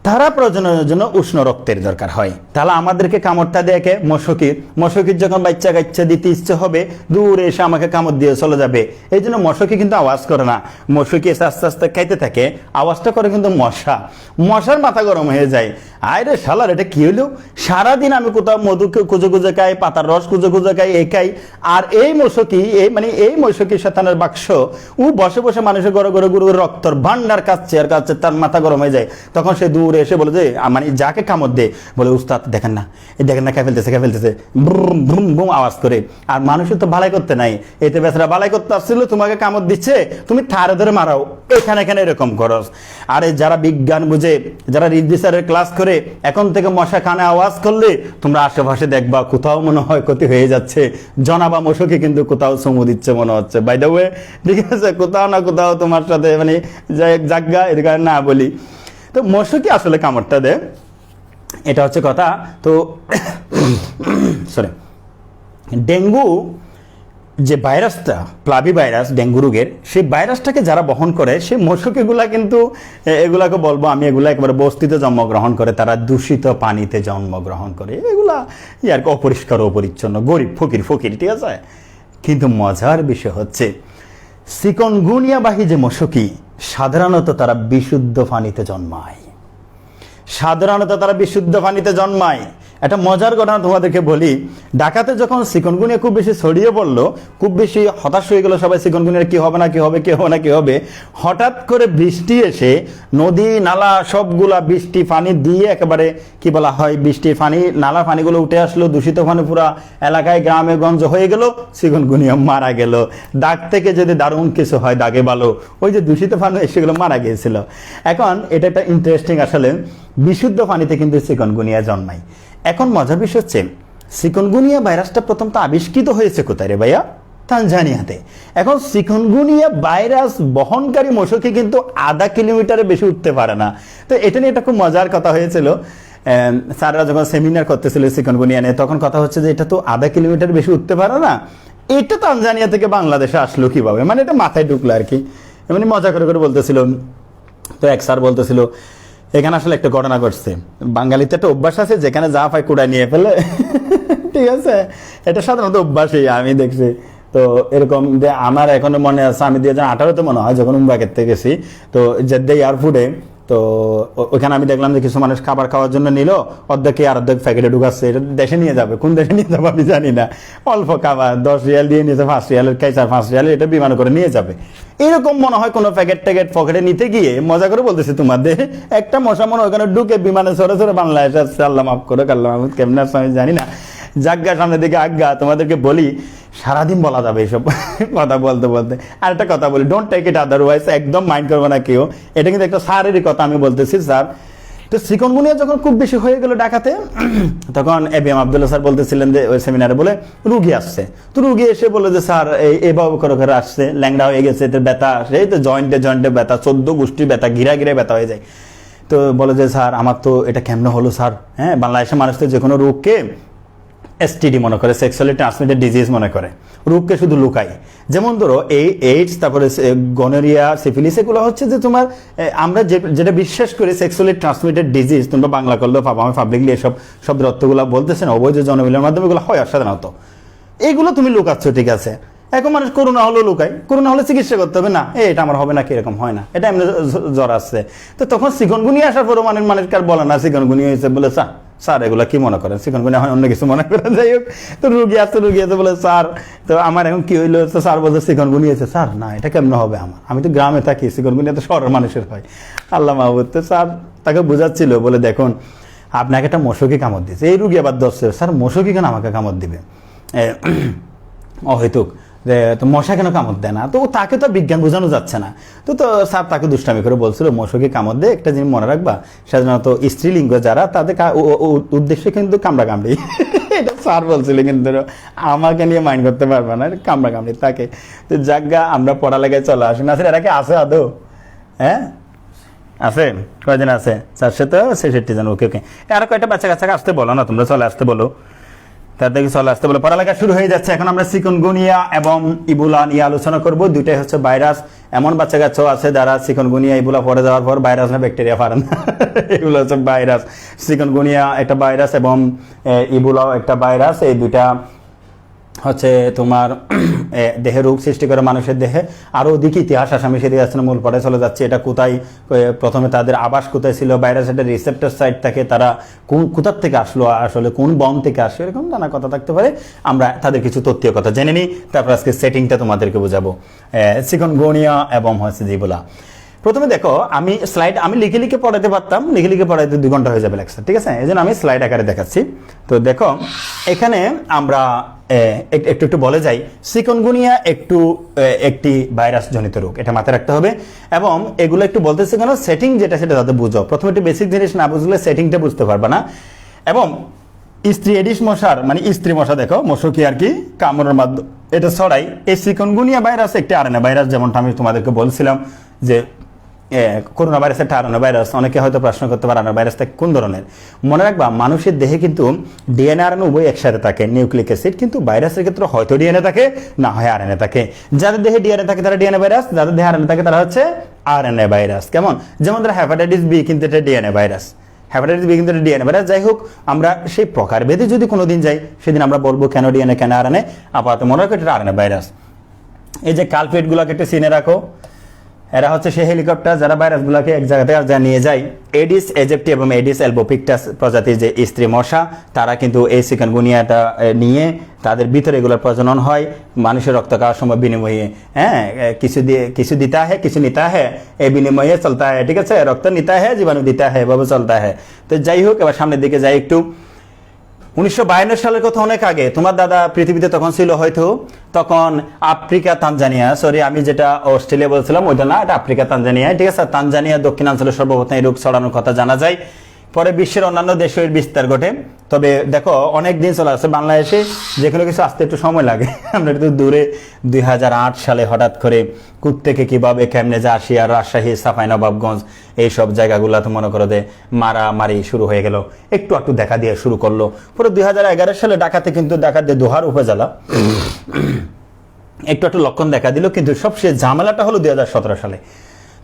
S1: তারা প্রজননের জন্য উষ্ণ রক্তের দরকার হয়। তাহলে আমাদেরকে কামড়টা দেয় কে? মশকির। মশকির যখন বাচ্চা কাচ্চা দিতে ইচ্ছে হবে, দূরে এসে আমাকে কামড় দিয়ে চলে যাবে। এই জন্য মশকি কিন্তু আওয়াজ করে না, মশকি এসে আস্তে আস্তে খাইতে থাকে, আওয়াজটা করে কিন্তু মশা। মশার মাথা গরম হয়ে যায়, আয় রে শালার এটা কি হলো, সারাদিন আমি কোথাও মধু খুঁজে খুঁজে খাই, পাতার রস খুঁজে খুঁজে খাই, এই খাই, আর এই মশকি, এই মশকি শয়তানের বাক্স, ও বসে বসে মানুষের গড়ে গড়ে গুরু রক্তর ভান্ডার কাচ্ছে আর কাচ্ছে, তার মাথা গরম হয়ে যায়। তখন সে দূরে এসে বলে যে, মানে যাকে কামড় দে, বলে উস্তাদ দেখেন না, এই দেখেন না, খেয়ে ফেলতেছে, ব্রুম ব্রুম বুম আওয়াজ করে। আর মানুষের তো বালাই করতে নাই, এতে বেচারা বালাই করতে আসছিল, তোমাকে কামড় দিচ্ছে, তুমি থারে ধরে মারাও, এখানে এরকম খরচ। আরে যারা বিজ্ঞান বুঝে, যারা রিসার্চের ক্লাস করে, এখন থেকে মশা খানে আওয়াজ করলে তোমরা আশেপাশে দেখবা কোথাও মনে হয় ক্ষতি হয়ে যাচ্ছে, জনাবা মশকে কিন্তু কোথাও চুমু দিচ্ছে মনে হচ্ছে। বাই দ্য ওয়ে, ঠিক আছে, কোথাও না কোথাও তোমার সাথে মানে জায়গা এর কারণে না বলি, তো মশকি আসলে কামড়টা দেয়, এটা হচ্ছে কথা। তো সরি, ডেঙ্গু যে ভাইরাসটা, প্লাবি ভাইরাস, ডেঙ্গু রোগের, সেই ভাইরাসটাকে যারা বহন করে, সেই মশকিগুলা কিন্তু, এগুলাকে বলবো আমি, এগুলা একেবারে বস্তিতে জন্মগ্রহণ করে, তারা দূষিত পানিতে জন্মগ্রহণ করে, এগুলা আর কি অপরিষ্কার অপরিচ্ছন্ন, গরিব ফকির, ঠিক আছে। কিন্তু মজার বিষয় হচ্ছে, চিকনগুনিয়াবাহী যে মশকি, সাধারণত তারা বিশুদ্ধ পানিতে জন্মায়। একটা মজার ঘটনা তোমাদেরকে বলি, ঢাকাতে যখন চিকনগুনিয়া খুব বেশি ছড়িয়ে পড়লো, খুব বেশি হতাশ হয়ে গেল সবাই, চিকনগুনিয়ার কি হবে, হঠাৎ করে বৃষ্টি এসে নদী নালা সবগুলা বৃষ্টি পানি দিয়ে একেবারে কি বলা হয়, বৃষ্টির পানি, নালা পানিগুলো উঠে আসলো, দূষিত পানি পুরা এলাকায় গ্রামে গঞ্জ হয়ে গেল, চিকনগুনিয়া মারা গেল। দাগ থেকে যদি দারুণ কিছু হয়, দাগে ভালো, ওই যে দূষিত পানি সেগুলো মারা গিয়েছিল। এখন এটা একটা ইন্টারেস্টিং, আসলে বিশুদ্ধ পানিতে কিন্তু চিকনগুনিয়া জন্মায়। এখন মজার বিষয় হচ্ছে, চিকনগুনিয়া ভাইরাসটা প্রথম তো আবিষ্কৃত হয়েছে কোথায় রে ভাইয়া? তানজানিয়াতে। এখন চিকনগুনিয়া ভাইরাস বহনকারী মশকি কিন্তু 0.5 কিলোমিটারে বেশি উঠতে পারে না। তো এটা নিয়ে একটা খুব মজার কথা হয়েছিল, স্যাররা যখন সেমিনার করতেছিল চিকনগুনিয়া নিয়ে, তখন কথা হচ্ছে যে এটা তো 0.5 কিলোমিটার বেশি উঠতে পারে না, এটা তানজানিয়া থেকে বাংলাদেশে আসলো কিভাবে, মানে এটা মাথায় ঢুকলো আর কি, মানে মজা করে বলতেছিল। তো এক স্যার বলতেছিল, এখানে আসলে একটা ঘটনা ঘটছে, বাঙালিতে একটা অভ্যাস আছে, যেখানে যা পায় কুড়ায় নিয়ে ফেলে, ঠিক আছে, এটা সাধারণত অভ্যাসই আমি দেখছি। তো এরকম যে আমার এখনো মনে আছে, আমি 2018-তে মনে হয় যখন মুম্বাই থেকে গেছি, তো জেদ্দা এয়ারপোর্টে, তো ওইখানে আমি দেখলাম যে কিছু মানুষ খাবার খাওয়ার জন্য নিল, অর্ধেক আর অর্ধেক প্যাকেটে ঢুকাচ্ছে, এটা দেশে নিয়ে যাবে, কোন দেশে নিয়ে যাবে আমি জানি না, অল্প খাবার 10 রিয়াল দিয়ে নিয়েছে, 5 রিয়ালের খাইছে, 5 রিয়ালের এটা বিমান করে নিয়ে যাবে, এরকম মনে হয় কোনো প্যাকেট পকেটে নিতে গিয়ে, মজা করে বলতেছি তোমাদের, একটা মশা মনে ওখানে ঢুকে বিমানে সরে বাংলাদেশ আসছে, আল্লাহ মাফ করে, আল্লাহ মাহমুদ কেমন আছে আমি জানি না, জাগ্গা সামনের দিকে আজ্ঞা। তোমাদেরকে বলি, সারাদিন বলা যাবে এইসব কথা বলতে। আর একটা কথা বলি, ডোন্ট টেক ইট আদারওয়াইজ, একদম মাইন্ড করবে না কেউ, এটা কিন্তু একটা স্যারেরই কথা আমি বলতেছি। স্যার, তো চিকনগুনিয়া যখন খুব বেশি হয়ে গেল ঢাকাতে, তখন এবিএম আব্দুল্লাহ স্যার বলতেছিলেন যে ওই সেমিনারে বলে রুগী আসছে, তো রুগী এসে বলে যে স্যার এইভাবে করে আসছে, ল্যাংড়া হয়ে গেছে, এতে ব্যথা, সেই তো জয়েন্টে ব্যথা, 14 গোষ্ঠী ব্যথা, ঘিরা ব্যথা হয়ে যায়। তো বলে যে স্যার আমার তো এটা কেমনে হলো স্যার, হ্যাঁ, বাংলাদেশের মানুষ তো যে কোনো রোগকে এসটিডি মনে করে, সেক্সুয়ালি ট্রান্সমিটেড ডিজিজ মনে করে, রোগকে শুধু লুকায়। যেমন ধরো এই এইডস, তারপরে গনোরিয়া, সিফিলিস, এগুলো হচ্ছে যে তোমার, আমরা যেটা বিশ্বাস করি সেক্সুয়ালি ট্রান্সমিটেড ডিজিজ, তোমরা বাংলা করলেও পাবো, আমি পাবলিকলি এসব শব্দের অর্থগুলো বলতেছে না, অবৈধ জনমিলনের মাধ্যমে এগুলো হয় সাধারণত, এগুলো তুমি লুকাচ্ছ, ঠিক আছে। এখন মানুষ করোনা হলেও লুকায়, করোনা হলে চিকিৎসা করতে হবে না, এটা আমার হবে না, কি এরকম হয় না, এটা এমনি জ্বর আসছে। তো তখন চিকনগুনিয়া আসার পরও মানুষকে আর বলে না চিকনগুনিয়া হয়েছে, বলে স্যার এগুলো কি মনে করেন, চিকনগুনিয়া হয় অন্য কিছু মনে করেন। যাই হোক, তো রুগী আসছে বলে স্যার তো আমার এখন কি হইলো, তো স্যার বলছে চিকনগুনিয়া হয়েছে। স্যার না, এটা কেমন হবে, আমি তো গ্রামে থাকি, চিকনগুনিয়া তো শহরের মানুষের হয়, আল্লাহ মাহবুদ। তো স্যার তাকে বোঝাচ্ছিল, বলে দেখুন আপনাকে একটা মশকি কামড় দিয়েছে, এই রুগী আবার ধরছে, স্যার মশকি কেন আমাকে কামড় দিবে, অহেতুক, তো মশা কেন কামড় দেয় না, তো তাকে তো বিজ্ঞান বোঝানো যাচ্ছে না। তো স্যার তাকে দুষ্টামি করে বলছিল, মশকি কামড় দেয়, একটা জিনিস মনে রাখবা, সাধারণত স্ত্রীলিঙ্গ যারা, তাদের উদ্দেশ্যে কিন্তু কামড়াকামড়ি, এটা স্যার বলছিল, কিন্তু আমাকে নিয়ে মাইন্ড করতে পারবে না, কামড়া কামড়ি তাকে। তো জাগা আমরা পড়ালেখায় চলে আসি না। এরা কি আছে আদৌ? হ্যাঁ আছে, কয়জন আছে? 466 জন। ওকে ওকে, আরো কয়টা বাচ্চা কাচ্চা আসতে বলো না, তোমরা চলে আসতে বলো, তাদেরকে চলে আসতে বলো। পড়ালেখা শুরু হয়ে যাচ্ছে। এখন আমরা চিকুনগুনিয়া এবং ইবোলা নিয়ে আলোচনা করব। দুইটাই হচ্ছে ভাইরাস। এমন বাচ্চা কাচ্চাও আছে যারা চিকুনগুনিয়া ইবোলা পড়ে যাওয়ার পর ভাইরাস না ব্যাকটেরিয়া পারেন। এগুলো হচ্ছে ভাইরাস। চিকুনগুনিয়া একটা ভাইরাস এবং ইবোলাও একটা ভাইরাস। এই দুইটা হচ্ছে তোমার দেহে রোগ সৃষ্টি করে মানুষের দেহে। আরও অধিক ইতিহাস আছে, আমি সেদিকে আসছে না, মূল পড়ে চলে যাচ্ছে। এটা কোথায়, প্রথমে তাদের আবাস কোথায় ছিল, ভাইরাস একটা রিসেপ্টর সাইট থাকে, তারা কোথার থেকে আসলো, আসলে কোন বন থেকে আসলো, এরকম নানা কথা থাকতে পারে। আমরা তাদের কিছু তথ্যীয় কথা জেনে নিই, তারপর আজকে সেটিংটা তোমাদেরকে বোঝাবো। চিকুনগুনিয়া এবং হচ্ছে ইবোলা। প্রথমে দেখো, আমি স্লাইড আমি লিখে লিখে পড়াতে পারতাম, লিখে লিখে পড়াইতে 2 ঘন্টা হয়ে যাবে লেকচার, ঠিক আছে? এই জন্য আমি স্লাইড আকারে দেখাচ্ছি। তো দেখো এখানে আমরা একটু একটু বলে যাই। চিকুনগুনিয়া একটি ভাইরাস জনিত রোগ, এটা মাথায় রাখতে হবে। এবং এগুলো একটু বলতেছে কেন, সেটিং যেটা সেটা যাতে বুঝো। প্রথমে একটু বেসিক জিনিস না বুঝলে সেটিংটা বুঝতে পারবে না। এবং স্ত্রী এডিস মশার, মানে স্ত্রী মশা, দেখো মশকি আর কি কামড়ের মাধ্যমে এটা ছড়াই। এই চিকুনগুনিয়া ভাইরাস একটি আরএনএ ভাইরাস, যেমনটা আমি তোমাদেরকে বলছিলাম যে করোনা ভাইরাস একটা আরএনএ ভাইরাস। অনেকে হয়তো প্রশ্ন করতে পারে আরএনএ ভাইরাসটা কোন ধরনের। মনে রাখবা, মানুষের দেহে কিন্তু ডিএনএ আরএনএ উভয় একসাথে থাকে, নিউক্লিক অ্যাসিড। কিন্তু ভাইরাসের ক্ষেত্রে হয়তো ডিএনএ থাকে, না হয় আরএনএ থাকে। যাদের দেহে ডিএনএ থাকে তারা ডিএনএ ভাইরাস, যাদের দেহে আরএনএ থাকে তারা হচ্ছে আরএনএ ভাইরাস। কেমন? যেমন ধরো হেপাটাইটিস বি কিন্তু এটা ডিএনএ ভাইরাস, হেপাটাইটিস বি কিন্তু এটা ডিএনএ ভাইরাস। যাই হোক, আমরা সেই প্রকারভেদে যদি কোনোদিন যাই, সেদিন আমরা বলবো কেন ডিএনএ কেন আরএনএ। আপাতত মনে রাখো এটা আরএনএ ভাইরাস। এই যে কালপেটগুলোকে একটু চিনে রাখো, এরা হচ্ছে সেই হেলিকপ্টার যারা ভাইরাসগুলোকে এক জায়গা থেকে নিয়ে যায়। এডিস এজিপ্টি এবং এডিস এলবোপিক্টাস প্রজাতির যে স্ত্রী মশা, তারা কিন্তু এই চিকুনগুনিয়াটা নিয়ে তাদের ভিতরে এগুলোর প্রজনন হয় মানুষের রক্ত খাওয়ার সময় বিনিময়ে। হ্যাঁ, কিছু দিতা হ্যাঁ কিছু নিতা হ্যাঁ, এই বিনিময়ে চলতা হ্যাঁ, ঠিক আছে? রক্ত নিতা হ্যাঁ, জীবাণু দিতা হ্যাঁ, এভাবে চলতা হ্যাঁ। তো যাই হোক, এবার সামনের দিকে যাই একটু। 1952 সালের কথা, অনেক আগে। তোমার দাদা পৃথিবীতে তখন ছিল হয়তো, তখন আফ্রিকা তানজানিয়া, সরি আমি যেটা অস্ট্রেলিয়া বলছিলাম ওইটা না, এটা আফ্রিকা তানজানিয়া, ঠিক আছে? তানজানিয়া দক্ষিণাঞ্চলে সর্বপ্রথম এই রোগ ছড়ানোর কথা জানা যায়। পরে বিশ্বের অন্যান্য দেশে এর বিস্তার ঘটে। তবে দেখো অনেক দিন চলে আসছে, বাংলাদেশে যে কোনো কিছু আসতে একটু সময় লাগে। আমরা একটু দূরে 2008 সালে হঠাৎ করে থেকে কিভাবে কেমনে যে আসিয়া, রাজশাহী, চাঁপাইনবাবগঞ্জ এইসব জায়গাগুলো তো মনে করো যে মারামারি শুরু হয়ে গেল, একটু একটু দেখা দিয়ে শুরু করলো। পরে 2011 সালে ডাকাতে কিন্তু ডাকাতে দোহার উপজেলা একটু একটু লক্ষণ দেখা দিল। কিন্তু সবচেয়ে ঝামেলাটা হলো 2017 সালে।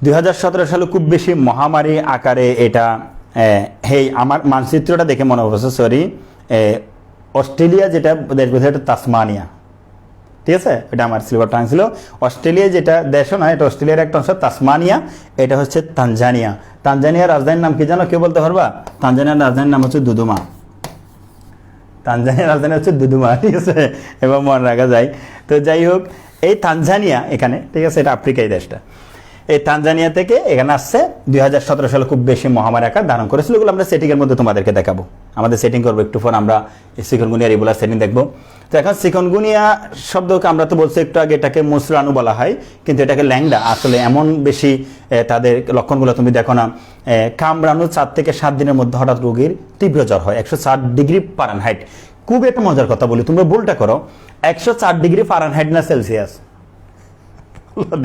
S1: 2017 সালে খুব বেশি মহামারী আকারে এটা, হেই আমার মানচিত্রটা দেখে মনে হচ্ছে, সরি অস্ট্রেলিয়া যেটা দেশ বোঝায় এটা তাসমানিয়া, ঠিক আছে? এটা আমার সিলভার টাং ছিল। অস্ট্রেলিয়া যেটা দেশও নয়, এটা অস্ট্রেলিয়ার একটা অংশ, তাসমানিয়া। এটা হচ্ছে তানজানিয়া। তানজানিয়ার রাজধানীর নাম কি জানো? কেউ বলতে পারবা? তানজানিয়ার রাজধানীর নাম হচ্ছে দুদুমা। তানজানিয়ার রাজধানী হচ্ছে দুদুমা, ঠিক আছে? এবং মনে রাখা যায়। তো যাই হোক, এই তানজানিয়া এখানে, ঠিক আছে? এটা আফ্রিকাই দেশটা। এই তানজানিয়া থেকে এখানে আসছে 2017 সালে খুব বেশি মহামারী আকার ধারণ করেছিল। এগুলো আমরা সেটিংয়ের মধ্যে তোমাদেরকে দেখাবো। আমাদের সেটিং করবো একটু পর, আমরা চিকুনগুনিয়া ইবোলা সেটিং দেখবো। তো এখন চিকুনগুনিয়া শব্দকে আমরা তো বলছি একটু আগে, এটাকে মুসরানু বলা হয়, কিন্তু এটাকে ল্যাংডা। আসলে এমন বেশি তাদের লক্ষণগুলো তুমি দেখো না। কামড়ানো 4 থেকে 7 দিনের মধ্যে হঠাৎ রোগীর তীব্র জ্বর হয়, 104 ডিগ্রি ফারেনহাইট। খুব একটা মজার কথা বলি, তোমরা ভুলটা করো, 104 ডিগ্রি ফারেনহাইট না সেলসিয়াস?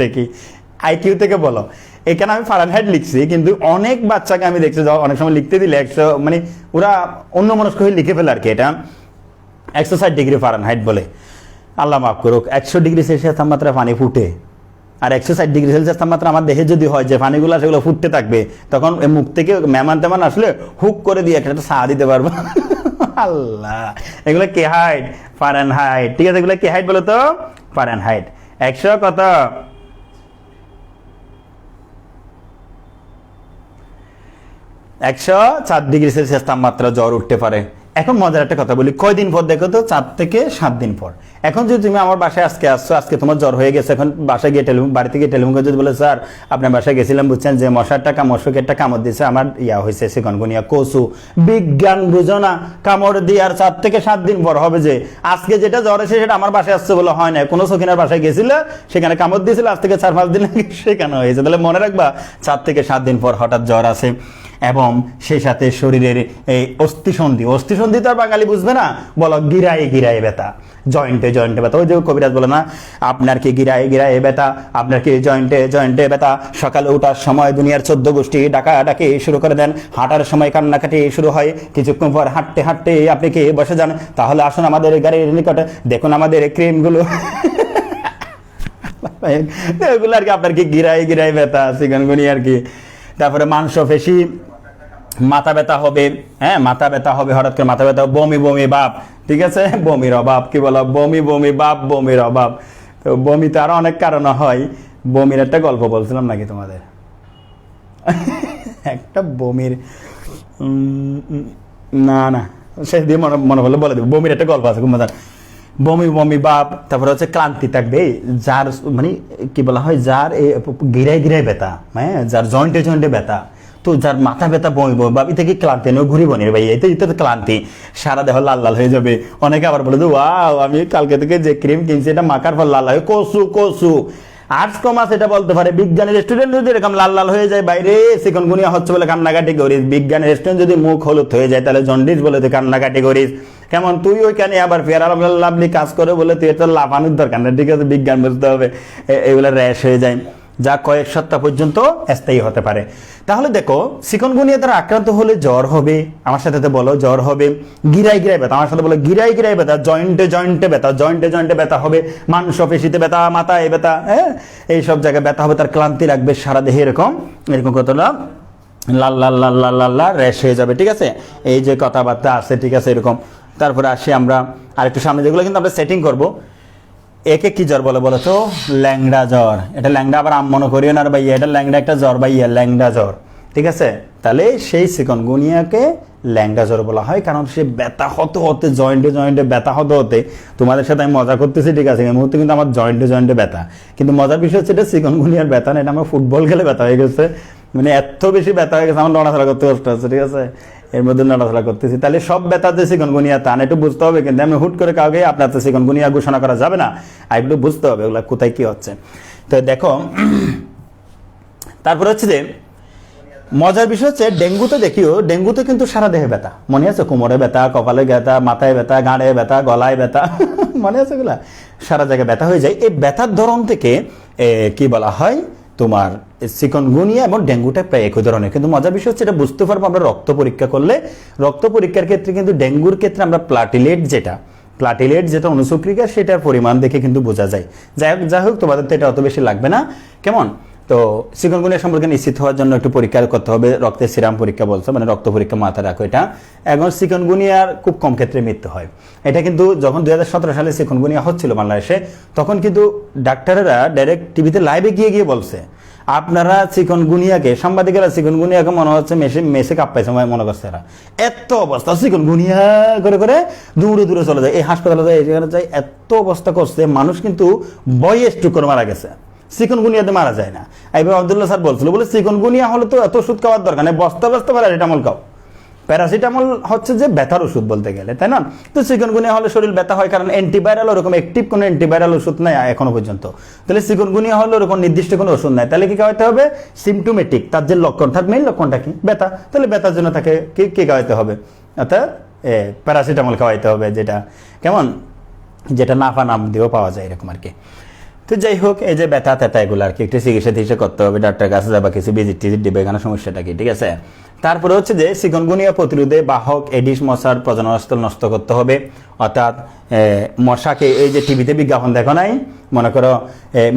S1: দেখি আইকিউ থেকে বলো। এখানে আমি ফারেনহাইট লিখছি, কিন্তু অনেক বাচ্চাকে আমি দেখছি অনেক সময় লিখতে দিলে 100, মানে ওরা অন্য মনস্ক হয়ে লিখে ফেলে আর কি। এটা 160 ডিগ্রি ফারেনহাইট বলে। আল্লাহ মাফ করুক, 100 ডিগ্রি সেলসিয়াস তাপমাত্রা পানি ফুটে, আর 160 ডিগ্রি সেলসিয়াস তাপমাত্রা আমার দেহে যদি হয় যে পানিগুলো সেগুলো ফুটতে থাকবে, তখন মুখ থেকে মেহমান তেমান আসলে হুক করে দিয়ে একটা চা দিতে পারবো। আল্লাহ, এগুলো কে হাইট? ফারেনহাইট, ঠিক আছে? এগুলো কে হাইট বলো তো? ফারেনহাইট। 100 কত? 104 ডিগ্রি সেলসিয়াস তাপমাত্রা জ্বর উঠতে পারে। এখন মজার একটা কথা বলি, কয়দিন পর দেখো তো? 4 থেকে 7 দিন পর। এখন যদি তুমি আমার বাসায় আজকে আসছো, আজকে তোমার জ্বর হয়ে গেছে, এখন বাসায় গিয়ে বাড়ি থেকে টেলিফোন করে যদি বলে, স্যার আপনার বাসায় গেছিলাম, বুঝছেন যে মশকেরটা কামড় দিয়েছে, আমার হয়েছে চিকুনগুনিয়া, কচু, বিজ্ঞান বুঝো না? কামড় দিয়ে আর 4 থেকে 7 দিন পর হবে যে আজকে যেটা জ্বর এসে সেটা আমার বাসায় আসছে বলে হয় না। কোনো সখিনার বাসায় গেছিল, সেখানে কামড় দিয়েছিল, আজ থেকে 4-5 দিন আগে সেখানে হয়েছে। তাহলে মনে রাখবা 4 থেকে 7 দিন পর হঠাৎ জ্বর আসে। এবং সেই সাথে শরীরের এই অস্থিসন্ধি তো আর বাঙালি বুঝবে না, বলো গিরায় গিরায় ব্যথা, জয়েন্টে জয়েন্টে ব্যথা। ওই যে কবিরাজ বলে না, আপনার কি গিরায় গিরায় ব্যথা, আপনার কি জয়েন্টে জয়েন্টে ব্যথা, সকালে ওঠার সময় দুনিয়ার 14 গোষ্ঠী ডাকাডাকি শুরু করে দেন, হাঁটার সময় কান্নাকাটি শুরু হয়, কিছুক্ষণ পর হাঁটতে হাঁটতে আপনি কি বসে যান, তাহলে আসুন আমাদের গাড়ির নিকটে, দেখুন আমাদের ক্রিমগুলো এগুলো আর কি, আপনার কি গিরায় গিরায় ব্যথা, চিকনগুনিয়া আর কি। তারপরে মাংসপেশি, মাথা ব্যথা হবে, হ্যাঁ মাথা ব্যথা হবে, হঠাৎ করে মাথা ব্যথা, বমি বমি ভাব, ঠিক আছে, বমির অভাব, কি বলো বমি বমি ভাব, বমির অভাব। তো বমিতে আরো অনেক কারণ হয়, বমির একটা গল্প বলছিলাম নাকি তোমাদের, একটা বমির না না শেষ দিয়ে মনে হলো বলে দেবো, বমির একটা গল্প আছে খুব মজার। বমি বমি ভাব, তারপরে হচ্ছে ক্লান্তি থাকবে, যার মানে কি বলা হয়, যার গিরায় গিরায় ব্যথা, হ্যাঁ যার জয়েন্টে জয়েন্টে ব্যথা, তো যার মাথা ব্যথা বমি বমি ভাব, থেকে ক্লান্তি নেই, ঘুরিব নি ভাই, এতে তো ক্লান্তি, সারা দেহ লাল লাল হয়ে যাবে। অনেকে আবার বলে ওয়াও আমি কালকে থেকে যে ক্রিম কিনছি এটা মাখার পর লাল হয়, কসু কসু। আর্টস কমার্স এটা বলতে পারে, বিজ্ঞানের স্টুডেন্ট যদি এরকম লাল লাল হয়ে যায়, বাইরে চিকনগুনিয়া হচ্ছে বলে কান্নাকাটি করিস, বিজ্ঞানের স্টুডেন্ট যদি মুখ হলুদ হয়ে যায় তাহলে জন্ডিস বলে তুই কান্নাকাটি করিস, কেমন তুই ওইখানে আবার ফের লাভলি কাজ করে বলে তুই এটা লাফানোর দরকার না, ঠিক আছে, বিজ্ঞান বুঝতে হবে, এগুলো র্যাশ হয়ে যায়, যা কয়েক সপ্তাহ পর্যন্ত স্থায়ী হতে পারে। তাহলে দেখো চিকনগুনিয়া দ্বারা আক্রান্ত হলে জ্বর হবে, আমার সাথে বলো জ্বর হবে, গিরায় গিরায় ব্যথা, আমার সাথে বলো গিরায় গিরায় ব্যথা, জয়েন্টে জয়েন্টে ব্যথা, জয়েন্টে জয়েন্টে ব্যথা হবে, মাংসপেশিতে ব্যথা, মাথায় ব্যথা, হ্যাঁ এইসব জায়গায় ব্যথা হবে, তার ক্লান্তি লাগবে সারা দেহে, এরকম এরকম কতটা লাল লাল লাল লাল লাল লাল র্যাশ হয়ে যাবে, ঠিক আছে, এই যে কথাবার্তা আছে, ঠিক আছে এরকম। তারপরে আসি আমরা আরেকটু সামনে, যেগুলো কিন্তু আমরা সেটিং করবো। একে কি জ্বর বলে বলো তো, ল্যাংড়া জ্বর। এটা ল্যাংড়া আবার আম মনে করিও না ভাইয়া, এটা ল্যাংড়া একটা জ্বর ভাইয়া, ল্যাংড়া জ্বর, ঠিক আছে। তাহলে সেই চিকনগুনিয়াকে ল্যাংড়া জ্বর বলা হয়, কারণ সে ব্যথা হতে হতে, জয়েন্টে জয়েন্টে ব্যথা হতে হতে, তোমাদের সাথে আমি মজা করতেছি, ঠিক আছে, এই মুহূর্তে কিন্তু আমার জয়েন্টে জয়েন্টে ব্যথা, কিন্তু মজার বিষয় হচ্ছে এটা চিকনগুনিয়ার ব্যথা না, এটা আমার ফুটবল খেলে ব্যথা হয়ে গেছে, মানে এত বেশি ব্যথা হয়ে গেছে আমার নড়াচড়া করতে কষ্ট হচ্ছে, ঠিক আছে, এর মধ্যে নড়াচড়া করতেছি। তাহলে সব ব্যথা যে চিকনগুনিয়া তা না, একটু বুঝতে হবে, কিন্তু আমি হুট করে কাউকে আপনার তো চিকনগুনিয়া ঘোষণা করা যাবে না, আর একটু বুঝতে হবে ওগুলা কোথায় কি হচ্ছে। তো দেখো তারপরে হচ্ছে যে মজার বিষয় হচ্ছে ডেঙ্গুতে দেখিও, ডেঙ্গুতে কিন্তু সারা দেহে ব্যথা, মনে আছে, কোমরে ব্যথা, কপালে ব্যথা, মাথায় ব্যথা, গাঁড়ে ব্যথা, গলায় ব্যথা, মনে আছে এগুলা, সারা জায়গায় ব্যথা হয়ে যায়। এই ব্যথার ধরন থেকে কি বলা হয় তোমার চিকনগুনিয়া এবং ডেঙ্গুটা প্রায় একই ধরনের, কিন্তু মজার বিষয় হচ্ছে এটা বুঝতে পারবো আমরা রক্ত পরীক্ষা করলে। রক্ত পরীক্ষার ক্ষেত্রে কিন্তু ডেঙ্গুর ক্ষেত্রে আমরা প্লাটিলেট যেটা অনুসক্রিয়া, সেটার পরিমাণ দেখে কিন্তু বোঝা যায়। যাই হোক তোমাদের তো এটা অত বেশি লাগবে না, কেমন। তো চিকনগুনিয়া সম্পর্কে নিশ্চিত হওয়ার জন্য একটু পরীক্ষা করতে হবে, রক্তের সিরাম পরীক্ষা বলছে, মানে রক্ত পরীক্ষা মাথায় রাখো এটা। এখন চিকনগুনিয়ার খুব কম ক্ষেত্রে মৃত্যু হয়, এটা কিন্তু যখন 2017 সালে চিকনগুনিয়া হচ্ছিল বাংলাদেশে, তখন কিন্তু ডাক্তারেরা ডাইরেক্ট টিভিতে লাইভে গিয়ে বলছে আপনারা চিকনগুনিয়াকে, সাংবাদিকেরা চিকনগুনিয়াকে মনে হচ্ছে মেসে কাঁপাইছে মনে করছে, এরা এত অবস্থা চিকনগুনিয়া করে করে দূরে দূরে চলে যায়, এই হাসপাতালে যায়, এখানে যায়, এত অবস্থা করছে, মানুষ কিন্তু বয়ে স্ট্রোক করে মারা গেছে, চিকনগুনিয়াতে মারা যায় না। এইভাবে আব্দুল্লাহ স্যার বলছিল, বলে চিকনগুনিয়া হলে তো এত ওষুধ খাওয়ার দরকার নেই, বস্তা বস্তা প্যারাসিটামল খাও। প্যারাসিটামল হচ্ছে যে ব্যথার ওষুধ বলতে গেলে, তাই না। তো চিকনগুনিয়া হলে শরীর ব্যথা হয়, কারণ অ্যান্টিভাইরাল ওরকম অ্যাক্টিভ কোনো অ্যান্টিভাইরাল ওষুধ নাই এখনো পর্যন্ত। তাহলে চিকনগুনিয়া হলে ওরকম নির্দিষ্ট কোনো ওষুধ নাই, তাহলে কি খাওয়াতে হবে, সিমটোমেটিক, তার যে লক্ষণ, তার মেইন লক্ষণটা কি, ব্যথা, তাহলে ব্যথার জন্য তাকে কি খাওয়াতে হবে, অর্থাৎ প্যারাসিটামল খাওয়াইতে হবে, যেটা কেমন, যেটা নাফা নাম দিয়েও পাওয়া যায় এরকম আর কি। তো যাই হোক, এই যে ব্যথা ট্যাথা এগুলো আর কি একটু চিকিৎসা করতে হবে, ডাক্তারের কাছে যাবা, কিছু ভিজিট টিজিট দিবে, এখানে সমস্যাটা কি, ঠিক আছে। তারপরে হচ্ছে যে চিকনগুনিয়া প্রতিরোধে বাহক এডিস মশার প্রজননস্থল নষ্ট করতে হবে, অর্থাৎ মশাকে, এই যে টিভিতে বিজ্ঞাপন দেখো নাই, মনে করো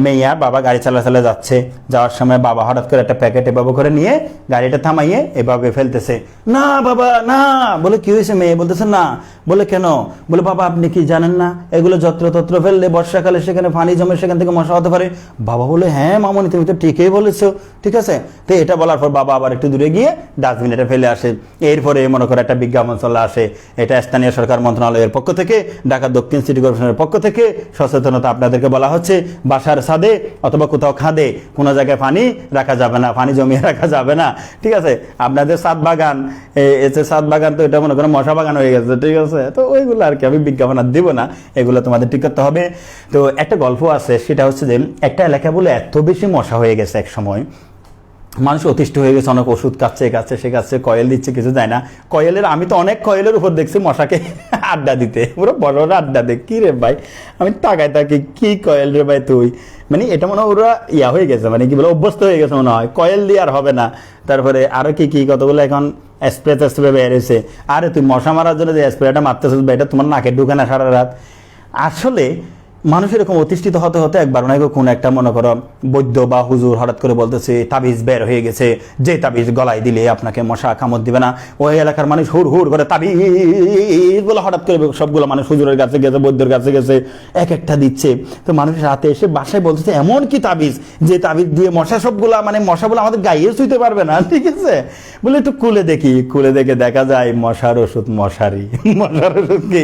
S1: মেয়া বাবা গাড়ি চালা যাচ্ছে, যাওয়ার সময় বাবা হঠাৎ করে একটা প্যাকেট এভাবে করে নিয়ে গাড়িটা থামাইয়ে এভাবে ফেলতেছে, না বাবা না, বলে কি হয়েছে, মেয়ে বলতেছে না, বলে কেন, বলে বাবা আপনি কি জানেন না এগুলো যত্রতত্র ফেললে বর্ষাকালে সেখানে পানি জমে, সেখান থেকে মশা হতে পারে। বাবা বলে হ্যাঁ মামনি তুমি তো ঠিকই বলেছো, ঠিক আছে। তো এটা বলার পর বাবা আবার একটু দূরে গিয়ে ডাস্টবিনে ফেলে আসে। এরপরে মনে করে একটা বিজ্ঞাপন চলে আসে, এটা স্থানীয় সরকার মন্ত্রণালয়ের পক্ষ থেকে, ঢাকা দক্ষিণ সিটি কর্পোরেশনের পক্ষ থেকে সচেতনতা আপনাদেরকে বলা হচ্ছে, বাসার ছাদে অথবা কোথাও খাদে কোনো জায়গায় পানি রাখা যাবে না, পানি জমিয়ে রাখা যাবে না, ঠিক আছে। আপনাদের ছাদ বাগান, ছাদ বাগান তো এটা মনে করেন মশা বাগান হয়ে গেছে, ঠিক আছে। তো ওইগুলো আর কি আমি বিজ্ঞাপন আর দিব না, এগুলো তোমাদের ঠিক করতে হবে। তো একটা গল্প আছে, সেটা হচ্ছে যে একটা এলাকা বলে এত বেশি মশা হয়ে গেছে এক সময়, মানুষ অতিষ্ঠ হয়ে গেছে, অনেক ওষুধ খাচ্ছে সে খাচ্ছে, কয়েল দিচ্ছে, কিছু যায় না। কয়েলের আমি তো অনেক কয়েলের উপর দেখছি মশাকে আড্ডা দিতে, পুরো বড় বড় আড্ডা দে। কী রে ভাই, আমি তাকাই থাকি, কি কয়েল রে ভাই তুই, মানে এটা মনে হয় ওরা ইয়া হয়ে গেছে, মানে কি বলে অভ্যস্ত হয়ে গেছে মনে হয়, কয়েল দিয়ে আর হবে না। তারপরে আরও কি কতগুলো এখন স্প্রে বেরিয়েছে। আরে তুই মশা মারার জন্য যে স্প্রেটা মারতেছিস, এটা তোমার নাকে ঢুকে না সারা রাত। আসলে মানুষ এরকম অতিষ্ঠিত হতে হতে একবার অনেক কোন একটা মনে করো বৈদ্য বা হুজুর হঠাৎ করে বলতেছে তাবিজ বের হয়ে গেছে, যে তাবিজ গলায় দিলে আপনাকে মশা কামড় দিবে না। ওই এলাকার মানুষ হুড় হুড় করে তাবিজ বলে হঠাৎ করে সবগুলো মানুষ হুজুরের কাছে গেছে, বৈদ্যর কাছে গেছে, এক একটা দিচ্ছে। তো মানুষ রাতে এসে বাসায় বলতেছে এমন কি তাবিজ, যে তাবিজ দিয়ে মশা সবগুলা, মানে মশাগুলো আমাদের গায়ে ছুঁতে পারবে না। ঠিক আছে, বলে একটু খুলে দেখি, খুলে দেখে দেখা যায় মশার ওষুধ মশারি। মশার ওষুধ কি,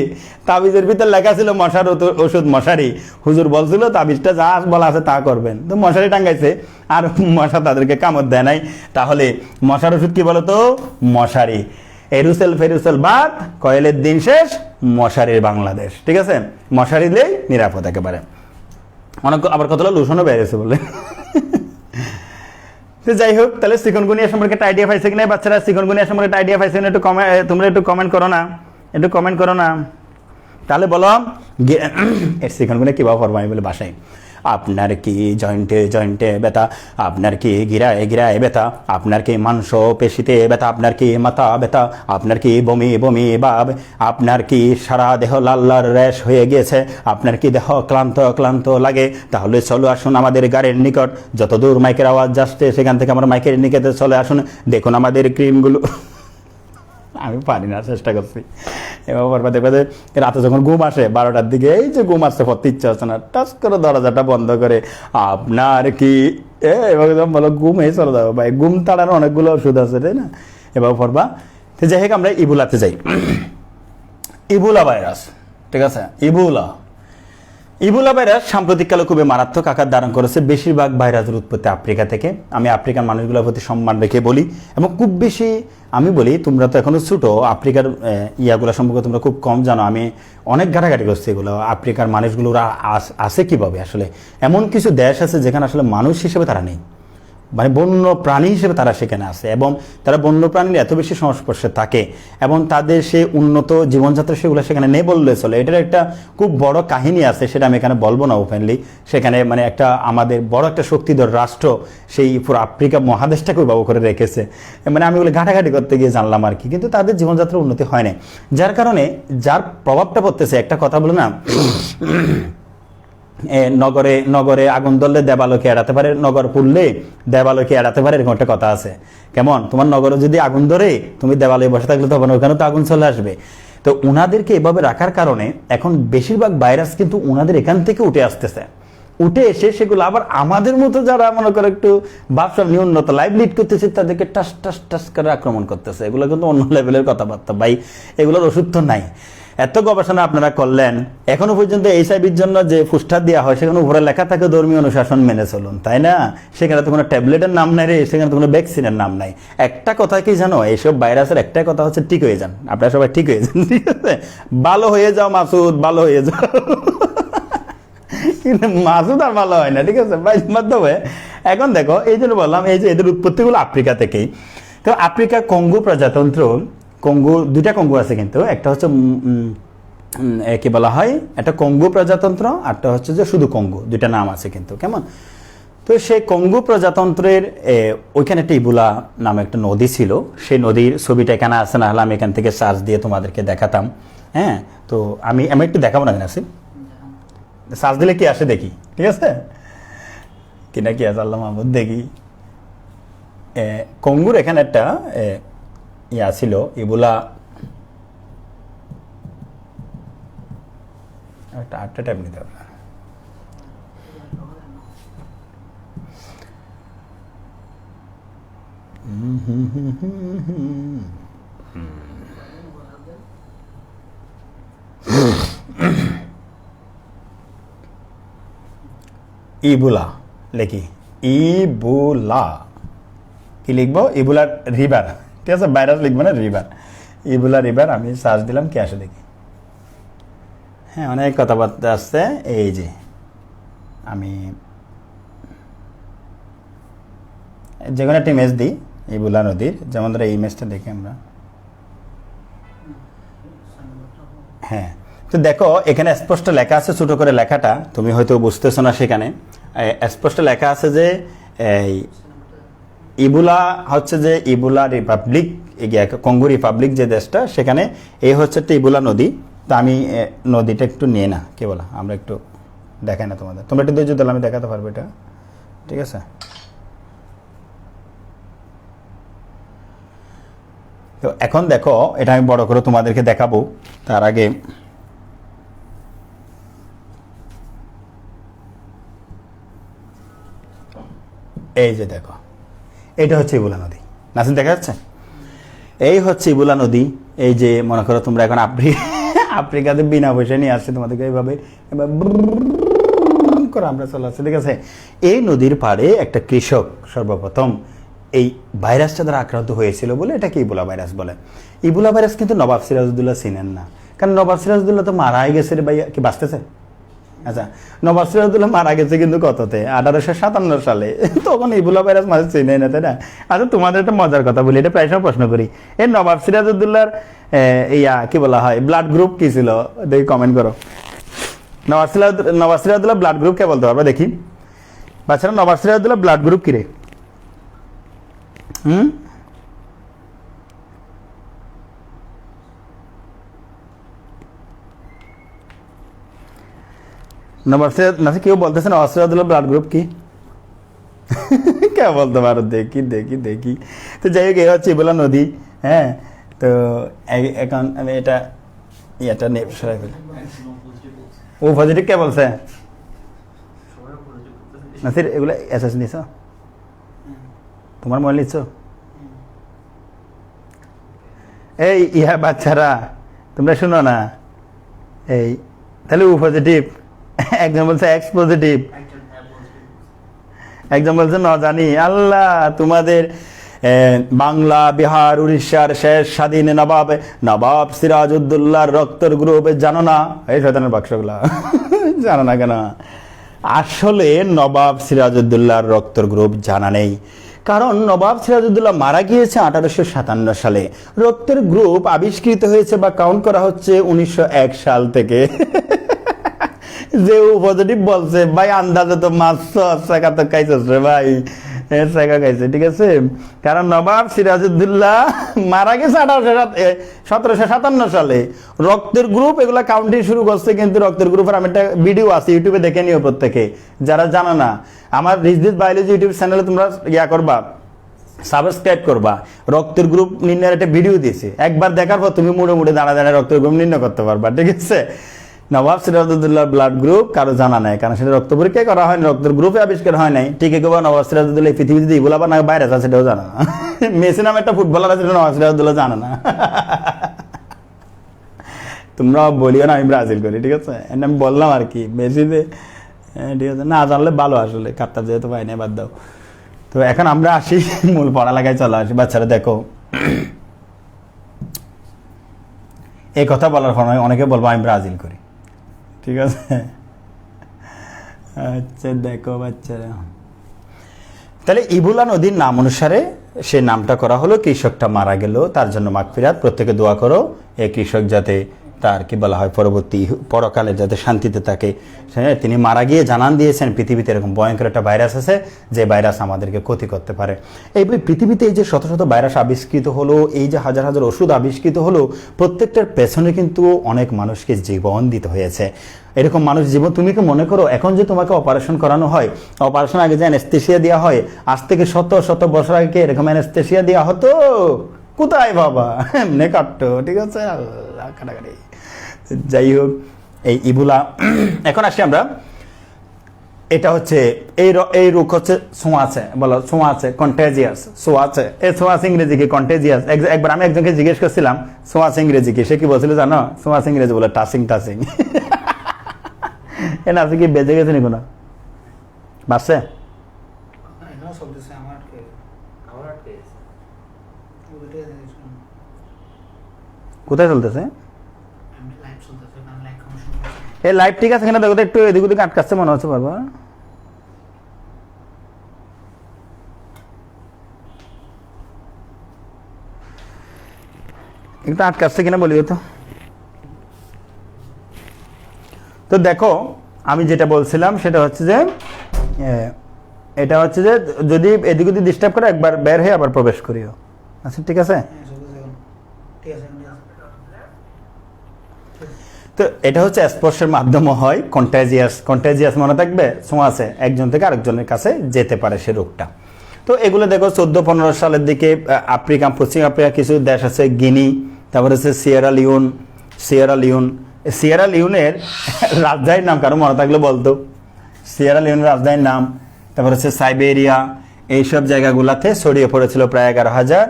S1: তাবিজের ভিতর লেখা ছিল মশার ওষুধ মশারি। হুজুর বলছিল তাবিজটা যা বলা আছে তা করবেন, তো মশারি টাঙ্গাইছে, আর মশা তাদেরকে কামড় দেয় নাই। তাহলে মশার ওষুধ কি বলতো, মশারি। এরুসেল ফেরুসেল বাদ, কয়েলের দিন শেষ, মশারির বাংলাদেশ। ঠিক আছে, মশারি দিলেই নিরাপদ একেবারে। অনেক আবার কতটা লুশনও বেড়েছে বলে। তো যাই হোক, তাহলে চিকনগুনিয়া সম্পর্কে একটা আইডিয়া পাইছে কিনা বাচ্চারা? চিকনগুনিয়া সম্পর্কে একটা আইডিয়া পাইছে কিনা? তোমরা একটু কমেন্ট করো না, একটু কমেন্ট করো না। তাহলে বলো এর চিকনগুনিয়া কীভাবে করবো আমি বলে বাসায়। আপনার কি জয়েন্টে জয়েন্টে ব্যথা, আপনার কি গিরায় গিরায় ব্যথা, আপনার কি মাংস পেশিতে ব্যথা, আপনার কি মাথা ব্যথা, আপনার কি বমি বমি ভাব, আপনার কি সারা দেহ লাল লাল র্যাশ হয়ে গিয়েছে, আপনার কি দেহ ক্লান্ত ক্লান্ত লাগে, তাহলে চলো আসুন আমাদের গাড়ির নিকট, যতদূর মাইকের আওয়াজ যাচ্ছে সেখান থেকে আমার মাইকের নিকটে চলে আসুন, দেখুন আমাদের ক্রিমগুলো। আমি পারি না, চেষ্টা করছি। এবার দেখবে যে রাতে যখন ঘুম আসে 12টার দিকে, এই যে ঘুম আসতে পড়তে ইচ্ছা হচ্ছে না, টাচ করে দরজাটা বন্ধ করে আপনার কি এবার বলো ঘুম এই চলে যাবো ভাই। ঘুম তাড়ানোর অনেকগুলো ওষুধ আছে, তাই না? এবার পড়বা। তো যাই হোক, আমরা ইবোলাতে যাই। ইবোলা ভাইরাস, ঠিক আছে, ইবোলা ভাইরাস সাম্প্রতিককালে খুবই মারাত্মক আকার ধারণ করেছে। বেশিরভাগ ভাইরাসের উৎপত্তি আফ্রিকা থেকে। আমি আফ্রিকান মানুষগুলোর প্রতি সম্মান রেখে বলি, এবং খুব বেশি আমি বলি, তোমরা তো এখনো ছোটো, আফ্রিকার ইয়াগুলো সম্পর্কে তোমরা খুব কম জানো। আমি অনেক ঘাটাঘাটি করছি এগুলো, আফ্রিকার মানুষগুলো ওরা আসে কীভাবে। আসলে এমন কিছু দেশ আছে যেখানে আসলে মানুষ হিসেবে তারা নেই, মানে বন্য প্রাণী হিসেবে তারা সেখানে আছে, এবং তারা বন্য প্রাণীর এত বেশি সংস্পর্শে থাকে, এবং তাদের সে উন্নত জীবনযাত্রা সেগুলো সেখানে নেই বললে চলে। এটার একটা খুব বড় কাহিনী আছে, সেটা আমি এখানে বলবো না ওপেনলি। সেখানে মানে একটা আমাদের বড় একটা শক্তিধর রাষ্ট্র সেই পুরো আফ্রিকা মহাদেশটাকে ব্যবহার করে রেখেছে। মানে আমি ওগুলো ঘাটাঘাটি করতে গিয়ে জানলাম আর কি, কিন্তু তাদের জীবনযাত্রার উন্নতি হয় না, যার কারণে যার প্রভাবটা পড়তেছে। একটা কথা বলে না, নগরে নগরে আগুন ধরলে দেবালোকে এড়াতে পারে, নগর পুড়লে দেবালোকে এড়াতে পারে, এরকম একটা কথা আছে। কেমন, তোমার নগরে যদি আগুন ধরে তুমি দেবালয়ে বসে থাকলে তখন ওখানে তো আগুন চলে আসবে। তো উনাদেরকে এভাবে রাখার কারণে এখন বেশিরভাগ ভাইরাস কিন্তু উনাদের এখান থেকে উঠে আসতেছে, উঠে এসে সেগুলো আবার আমাদের মতো যারা মনে করে একটু ব্যবসা নিয়ে উন্নত লাইফ লিড করতেছে তাদেরকে টাস টাস টাস করে আক্রমণ করতেছে। এগুলো কিন্তু অন্য লেভেলের কথাবার্তা ভাই, এগুলোর ওষুধ তো নাই। এত গবেষণা আপনারা করলেন, এখনো পর্যন্ত এইচআইভির জন্য যে ফুস্টার দেওয়া হয় সেখানে উপরে লেখা থাকে ধর্মীয় অনুশাসন মেনে চলুন, তাই না? সেখানে তো কোনো ট্যাবলেটের নাম নাই রে, সেখানে তো কোনো ভ্যাকসিনের নাম নাই। একটা কথা কি জানো, এইসব ভাইরাসের একটাই কথা হচ্ছে ঠিক হয়ে যান, আপনারা সবাই ঠিক হয়ে যান, ঠিক আছে? ভালো হয়ে যাও মাসুদ, ভালো হয়ে যাও। কিন্তু মাসুদ আর ভালো হয় না, ঠিক আছে মাধ্যমে। এখন দেখো, এই জন্য বললাম, এই যে এদের উৎপত্তিগুলো আফ্রিকা থেকেই। তো আফ্রিকা কঙ্গো প্রজাতন্ত্র, কঙ্গো দুইটা কঙ্গো আছে কিন্তু, একটা হচ্ছে কি বলা হয়, একটা কঙ্গো প্রজাতন্ত্র, আরটা হচ্ছে যে শুধু কঙ্গো, দুইটা নাম আছে কিন্তু, কেমন? তো সেই কঙ্গো প্রজাতন্ত্রের ওইখানে একটা ইবোলা নামে একটা নদী ছিল। সেই নদীর ছবিটা এখানে আছে, না হলে আমি এখান থেকে সার্চ দিয়ে তোমাদেরকে দেখাতাম। হ্যাঁ, তো আমি একটু দেখাবো না, আসি সার্চ দিলে কি আসে দেখি, ঠিক আছে? কিনা কি আছে আল্লাহ মাহমুদ, দেখি। কঙ্গুর এখানে একটা ইয়া ছিল, ইবোলা একটা 8টা টাইপ নিতে হবে। ইবোলা লেখি, ইবোলা কি লিখবো, ইবোলা রিভার, ঠিক আছে? ভাইরাস লিখবো না, রিভার, ইবোলা রিভার। আমি সার্চ দিলাম, কি আসে দেখি। হ্যাঁ, অনেক কথাবার্তা আসছে। এই যে আমি যে কোনো একটা ইমেজ দিই ইবুলা নদীর, যেমন ধরো এই ইমেজটা দেখি আমরা। হ্যাঁ, তো দেখো এখানে স্পষ্ট লেখা আছে, ছোট করে লেখাটা তুমি হয়তো বুঝতেছো না, সেখানে স্পষ্ট লেখা আছে যে এই ইবুলা হচ্ছে যে ইবুলা রিপাবলিক, কঙ্গো রিপাবলিক যে দেশটা, সেখানে এই হচ্ছে একটা ইবুলা নদী। তো আমি নদীটা একটু নিয়ে না কে বলা, আমরা একটু দেখাই না তোমাদের, তোমরা একটু ধৈর্য দিলে আমি দেখাতে পারবো এটা, ঠিক আছে। তো এখন দেখো এটা আমি বড় করে তোমাদেরকে দেখাবো, তার আগে এই যে দেখো এটা হচ্ছে ইবুলা নদী, নাসিন দেখা যাচ্ছে? এই হচ্ছে ইবুলা নদী। এই যে মনে করো তোমরা এখন আফ্রিকাতে বিনা পয়সা নিয়ে আসছে তোমাদেরকে এইভাবে করে আমরা চলে আসছে, ঠিক আছে। এই নদীর পাড়ে একটা কৃষক সর্বপ্রথম এই ভাইরাসটা দ্বারা আক্রান্ত হয়েছিল বলে এটাকে ইবোলা ভাইরাস বলে। ইবোলা ভাইরাস কিন্তু নবাব সিরাজউদ্দৌলা চিনেন না, কারণ নবাব সিরাজউদ্দৌলা তো মারাই গেছে রে ভাই, কি বাঁচতেছে? আচ্ছা, নবাব সিরাজউদ্দৌলা মারা গেছে কিন্তু কততে, 1857 সালে। তখন ইবোলা ভাইরাস মানুষ চিনে না, তাই না? আচ্ছা তোমাদের একটা মজার কথা বলি, এটা প্রায় সময় প্রশ্ন করি, এই নবাব সিরাজউদ্দৌলার কি বলা হয়, ব্লাড গ্রুপ কি ছিল? দেখি কমেন্ট করো। নবাব সিরাজউদ্দৌলা ব্লাড গ্রুপ কে বলতে পারবে দেখি বাচ্চারা? নবাব সিরাজউদ্দৌলা ব্লাড গ্রুপ কি রে? নবাব সিরাজ না, কেউ বলতেছে নবাব সিরাজউদ্দৌলা ব্লাড গ্রুপ কি? কে বলতে পারো? দেখি দেখি দেখি। তো যাই হোক, এই হচ্ছে ইবোলা নদী। হ্যাঁ, তো এখন আমি এটা সরাই ফেলি। ও পজিটিভ কে বলছে? নাসির এগুলো এসএস নিছ? তোমার মোবাইল নিচ্ছ? এই বাচ্চারা তোমরা শুনো না, এই তাহলে ও পজিটিভ, একজন বলছে এক্স পজিটিভ, একজন বলছে ন জানি। আল্লাহ, তোমাদের বাংলা, বিহার, উড়িষ্যার শেষ স্বাধীন নবাব সিরাজউদ্দৌলার রক্তের গ্রুপ জানো না? এই শয়তানের বাক্সগুলা জানো না কেন? আসলে নবাব সিরাজউদ্দৌলার রক্তের গ্রুপ জানা নেই, কারণ নবাব সিরাজউদ্দৌলা মারা গিয়েছে 1857 সালে। রক্তের গ্রুপ আবিষ্কৃত হয়েছে বা কাউন্ট করা হচ্ছে 1901 সাল থেকে। যে পজিটিভ বলছে ভাই, আন্দাজে তো মাছ শাখা তো খাইছিস রে ভাই, শাখা খাইছে, ঠিক আছে। কারণ নবাব সিরাজউদ্দৌলা মারা গেছে 1757 সালে। রক্তের গ্রুপ এগুলা কাউন্টিং শুরু করছে, কিন্তু রক্তের গ্রুপের আমি একটা ভিডিও আছে, ইউটিউবে দেখে নিও প্রত্যেকে, যারা জানো না। আমার রিজদিস বায়োলজি ইউটিউব চ্যানেলে তোমরা করবা, সাবস্ক্রাইব করবা। রক্তের গ্রুপ নির্ণয়ের একটা ভিডিও দিয়েছে, একবার দেখার পর তুমি মুড়ে মুড়ে দাঁড়া দাঁড়া রক্তের গ্রুপ নির্ণয় করতে পারবা, ঠিক আছে। নবাব সিরাজউদ্দৌলার ব্লাড গ্রুপ কারো জানা নাই, কারণ সেটা রক্ত পরীক্ষা করা হয়, রক্তের গ্রুপে আবিষ্কার হয় নাই। ঠিক আছে, নবাব সিরাজউদ্দৌলা পৃথিবীতে ইবোলা বা না ভাইরাস আছে সেটাও জানা না। মেসি নামে একটা ফুটবলার আছে, নবাব সিরাজউদ্দৌলা জানা না। তোমরা বলিও না আমি ব্রাজিল করি, ঠিক আছে, এর আমি বললাম আর কি, মেসিতে ঠিক আছে, না জানলে ভালো, আসলে কাটটা যেহেতু পাই না, বাদ দাও। তো এখন আমরা আসি মূল পড়ালেখায়, চলে আসি। বাচ্চারা দেখো, এই কথা বলার পর অনেকে বলবো আমি ব্রাজিল করি, ঠিক আছে। আচ্ছা দেখো বাচ্চারা, তাহলে ইবোলা নদীর নাম অনুসারে সে নামটা করা হলো। কৃষকটা মারা গেল, তার জন্য মাগফিরাত, প্রত্যেকে দোয়া করো এই কৃষক যাতে তার কি বলা হয় পরবর্তী পরকালে যাতে শান্তিতে থাকে। তিনি মারা গিয়ে জানান দিয়েছেন পৃথিবীতে এরকম ভয়ঙ্কর একটা ভাইরাস আছে, যে ভাইরাস আমাদেরকে ক্ষতি করতে পারে। এই পৃথিবীতে এই যে শত শত ভাইরাস আবিষ্কৃত হলো, এই যে হাজার হাজার ওষুধ আবিষ্কৃত হলো, প্রত্যেকটার পেছনে কিন্তু অনেক মানুষকে জীবন দিতে হয়েছে। এরকম মানুষ জীবন, তুমি কি মনে করো এখন যে তোমাকে অপারেশন করানো হয়, অপারেশন আগে যে অ্যানেস্থেসিয়া দেওয়া হয়, আজ থেকে শত শত বছর আগে এরকম অ্যানেস্থেসিয়া দেওয়া হতো? কোথায় বাবা, এমনি কাটতো, ঠিক আছে। কাটাকাটি, যাই হোক, এই ইবোলা। এখন আসি আমরা, এটা হচ্ছে এই রোগ হচ্ছে ছোঁয়াচে, বলো ছোঁয়াচে, কন্টেজিয়াস। ছোঁয়াচে, এই ছোঁয়াচে ইংরেজি কি? কন্টেজিয়াস। একবার আমি একজনকে জিজ্ঞেস করছিলাম ছোঁয়াচে ইংরেজি কি, সে কি বলছিল জানো? ছোঁয়াচে ইংরেজি বলে টাচিং। এ না কি বেঁচে গেছে নি কোনো? বাসছে? কোথায় চলতেছে? এই লাইভ ঠিক আছে কিনা দেখো তো, একটু এদিক ওদিক আটকাচ্ছে মনে হচ্ছে বাবা। একটু আটকাচ্ছে কিনা বলিও তো। তো দেখো আমি যেটা বলছিলাম সেটা হচ্ছে যে এটা হচ্ছে যে যদি এদিক ওদিক ডিস্টার্ব করে একবার বের হয়ে আবার প্রবেশ করিও। আচ্ছা ঠিক আছে। তো এটা হচ্ছে স্পর্শের মাধ্যমে হয়, কন্টাজিয়াস মনে থাকবে, ছোঁয়াচে একজন থেকে আরেকজনের কাছে যেতে পারে সে রোগটা। তো এগুলো দেখো 14-15 সালের দিকে আফ্রিকা, পশ্চিম আফ্রিকা কিছু দেশ আছে, গিনি, তারপরে হচ্ছে সিয়েরা লিওনের রাজধানীর নাম কারো মনে থাকলে বলতো, সিয়েরা লিওনের রাজধানীর নাম, তারপর হচ্ছে সাইবেরিয়া, এইসব জায়গাগুলোতে ছড়িয়ে পড়েছিল প্রায় 11,000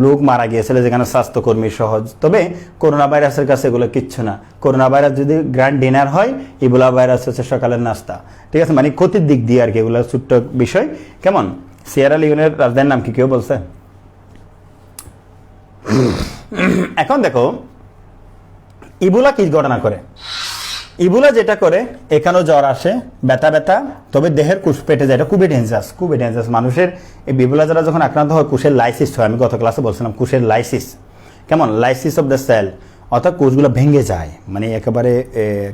S1: লোক মারা গিয়েছিল, যেখানে স্বাস্থ্যকর্মী সহজ। তবে করোনা ভাইরাসের কাছে এগুলো কিচ্ছু না। করোনা ভাইরাস যদি গ্র্যান্ড ডিনার হয়, ইবোলা ভাইরাস হচ্ছে সকালের নাস্তা, ঠিক আছে, মানে ক্ষতির দিক দিয়ে আর কি, এগুলো ছোট্ট বিষয়। কেমন? সিয়েরা লিওনের রাজধানীর নাম কি কেউ বলছে? এখন দেখো ইবোলা কি ঘটনা করে। ইবোলা যেটা করে, এখানেও জ্বর আসে, ব্যথা, তবে দেহের কোষ পেটে যায়, এটা খুবই ডেঞ্জারাস। মানুষের এই ইবোলা যারা যখন আক্রান্ত হয়, কোষের লাইসিস হয়। আমি গত ক্লাসে বলছিলাম কোষের লাইসিস, কেমন, লাইসিস অফ দ্য সেল, অর্থাৎ কোষগুলো ভেঙে যায়, মানে একেবারে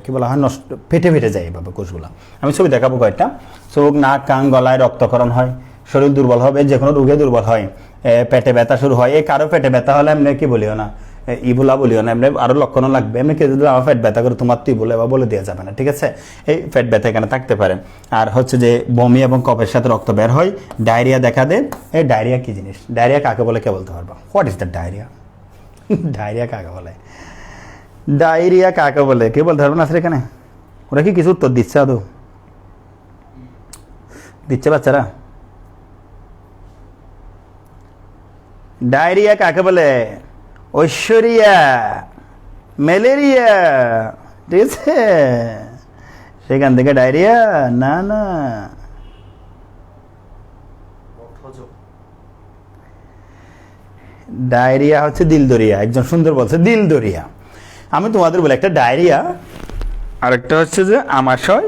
S1: কি বলা হয়, নষ্ট, ফেটে যায় এভাবে কোষগুলো। আমি ছবি দেখাবো কয়েকটা। চোখ, নাক, কান, গলায় রক্তক্ষরণ হয়, শরীর দুর্বল হবে, যে কোনো রোগে দুর্বল হয়, পেটে ব্যথা শুরু হয়। এই কারো পেটে ব্যথা হলে এমনি কি বলিও না, ইবোলা বলিও না, এমনি আরো লক্ষণও লাগবে। এমনি কেউ যদি আমার পেট ব্যথা করে, তোমার তো ইবোলা বা বলে দেওয়া যাবে না, ঠিক আছে। এই পেট ব্যথা এখানে থাকতে পারে। আর হচ্ছে যে বমি এবং কফের সাথে রক্ত বের হয়, ডায়রিয়া দেখা দেয়। এই ডায়রিয়া কি জিনিস, ডায়রিয়া কাকে বলে কে বলতে পারবো? What is the diarrhoea? Diarrhoea কাকে বলে, ডায়রিয়া কাকে বলে কে বলতে পারবো না আসলে এখানে? ওরা কি কিছু উত্তর দিচ্ছে? আদৌ দিচ্ছে বাচ্চারা? ডায়রিয়া কাকে বলে? ঐশ্বরিয়া, ম্যালেরিয়া, ঠিক আছে, সেখান থেকে ডায়রিয়া না। ডায়রিয়া হচ্ছে দিলদরিয়া। একজন সুন্দর বলছে দিলদরিয়া। আমি তোমাদের বলে একটা ডায়রিয়া, আরেকটা হচ্ছে যে আমাশয়,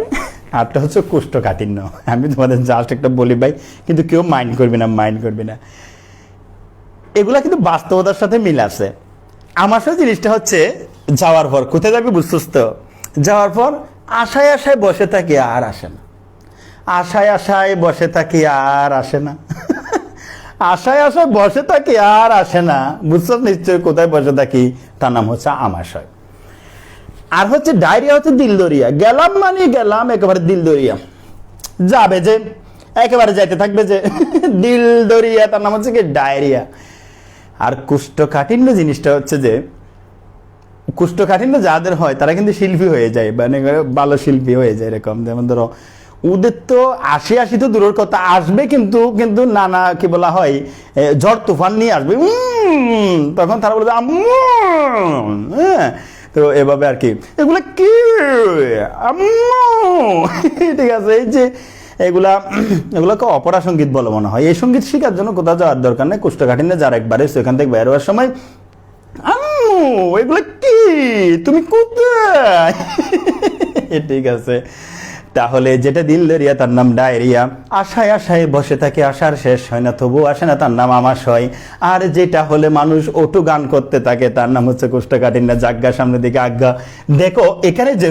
S1: আরেকটা হচ্ছে কোষ্ঠকাঠিন্য। আমি তোমাদের জাস্ট একটা বলি ভাই, কিন্তু কেউ মাইন্ড করবে না। এগুলা কিন্তু বাস্তবতার সাথে মিল আছে। আমাশয় জিনিসটা হচ্ছে যাওয়ার পর কোথায় যাবি বুঝছিস তো, যাওয়ার পর আশায় বসে থাকি আর আসে না, আশায় বসে থাকি আর আসে না, আশায় বসে থাকি আর আসে না, বুঝছো নিশ্চয় কোথায় বসে থাকি, তার নাম হচ্ছে আমাশয়। আর হচ্ছে ডায়রিয়া হচ্ছে দিলদরিয়া, গেলাম মানে গেলাম একেবারে দিলদরিয়া, যাবে যে একেবারে যাইতে থাকবে যে, দিলদরিয়া, তার নাম হচ্ছে কি ডায়রিয়া। আর কোষ্ঠকাঠিন্য জিনিসটা হচ্ছে যে, কোষ্ঠকাঠিন্য যাদের হয় তারা কিন্তু শিল্পী হয়ে যায়, মানে ভালো শিল্পী হয়ে যায়। এরকম যেমন ধরো ওদের তো 80 তো দূরের কথা, আসবে কিন্তু নানা কি বলা হয়, ঝড় তুফান নিয়ে আসবে, তখন তারা বলবে আম্মু, হ্যাঁ। তো এভাবে আর কি, এগুলো কি আম্মু, ঠিক আছে। এই যে এগুলোকে অপরা সঙ্গীত বলে মনে হয়। এই সঙ্গীত শেখার জন্য কোথাও যাওয়ার দরকার নেই। কোষ্ঠকাঠিন্য যার একবারে সেখান থেকে বের হওয়ার সময়, আম্মু এগুলো কি, তুমি কোথায়, ঠিক আছে। তাহলে যেটা দিলদরিয়া তার নাম ডায়রিয়া, আশায় বসে থাকে, আশার শেষ হয় না, তবু আসে না, তার নাম আমাশয়। আর যেটা হলে মানুষ ওটু গান করতে থাকে, তার নাম হচ্ছে কোষ্ঠকাঠিন্য, জাগ্গা সামনের দিকে আজ্ঞা। দেখো এখানে যে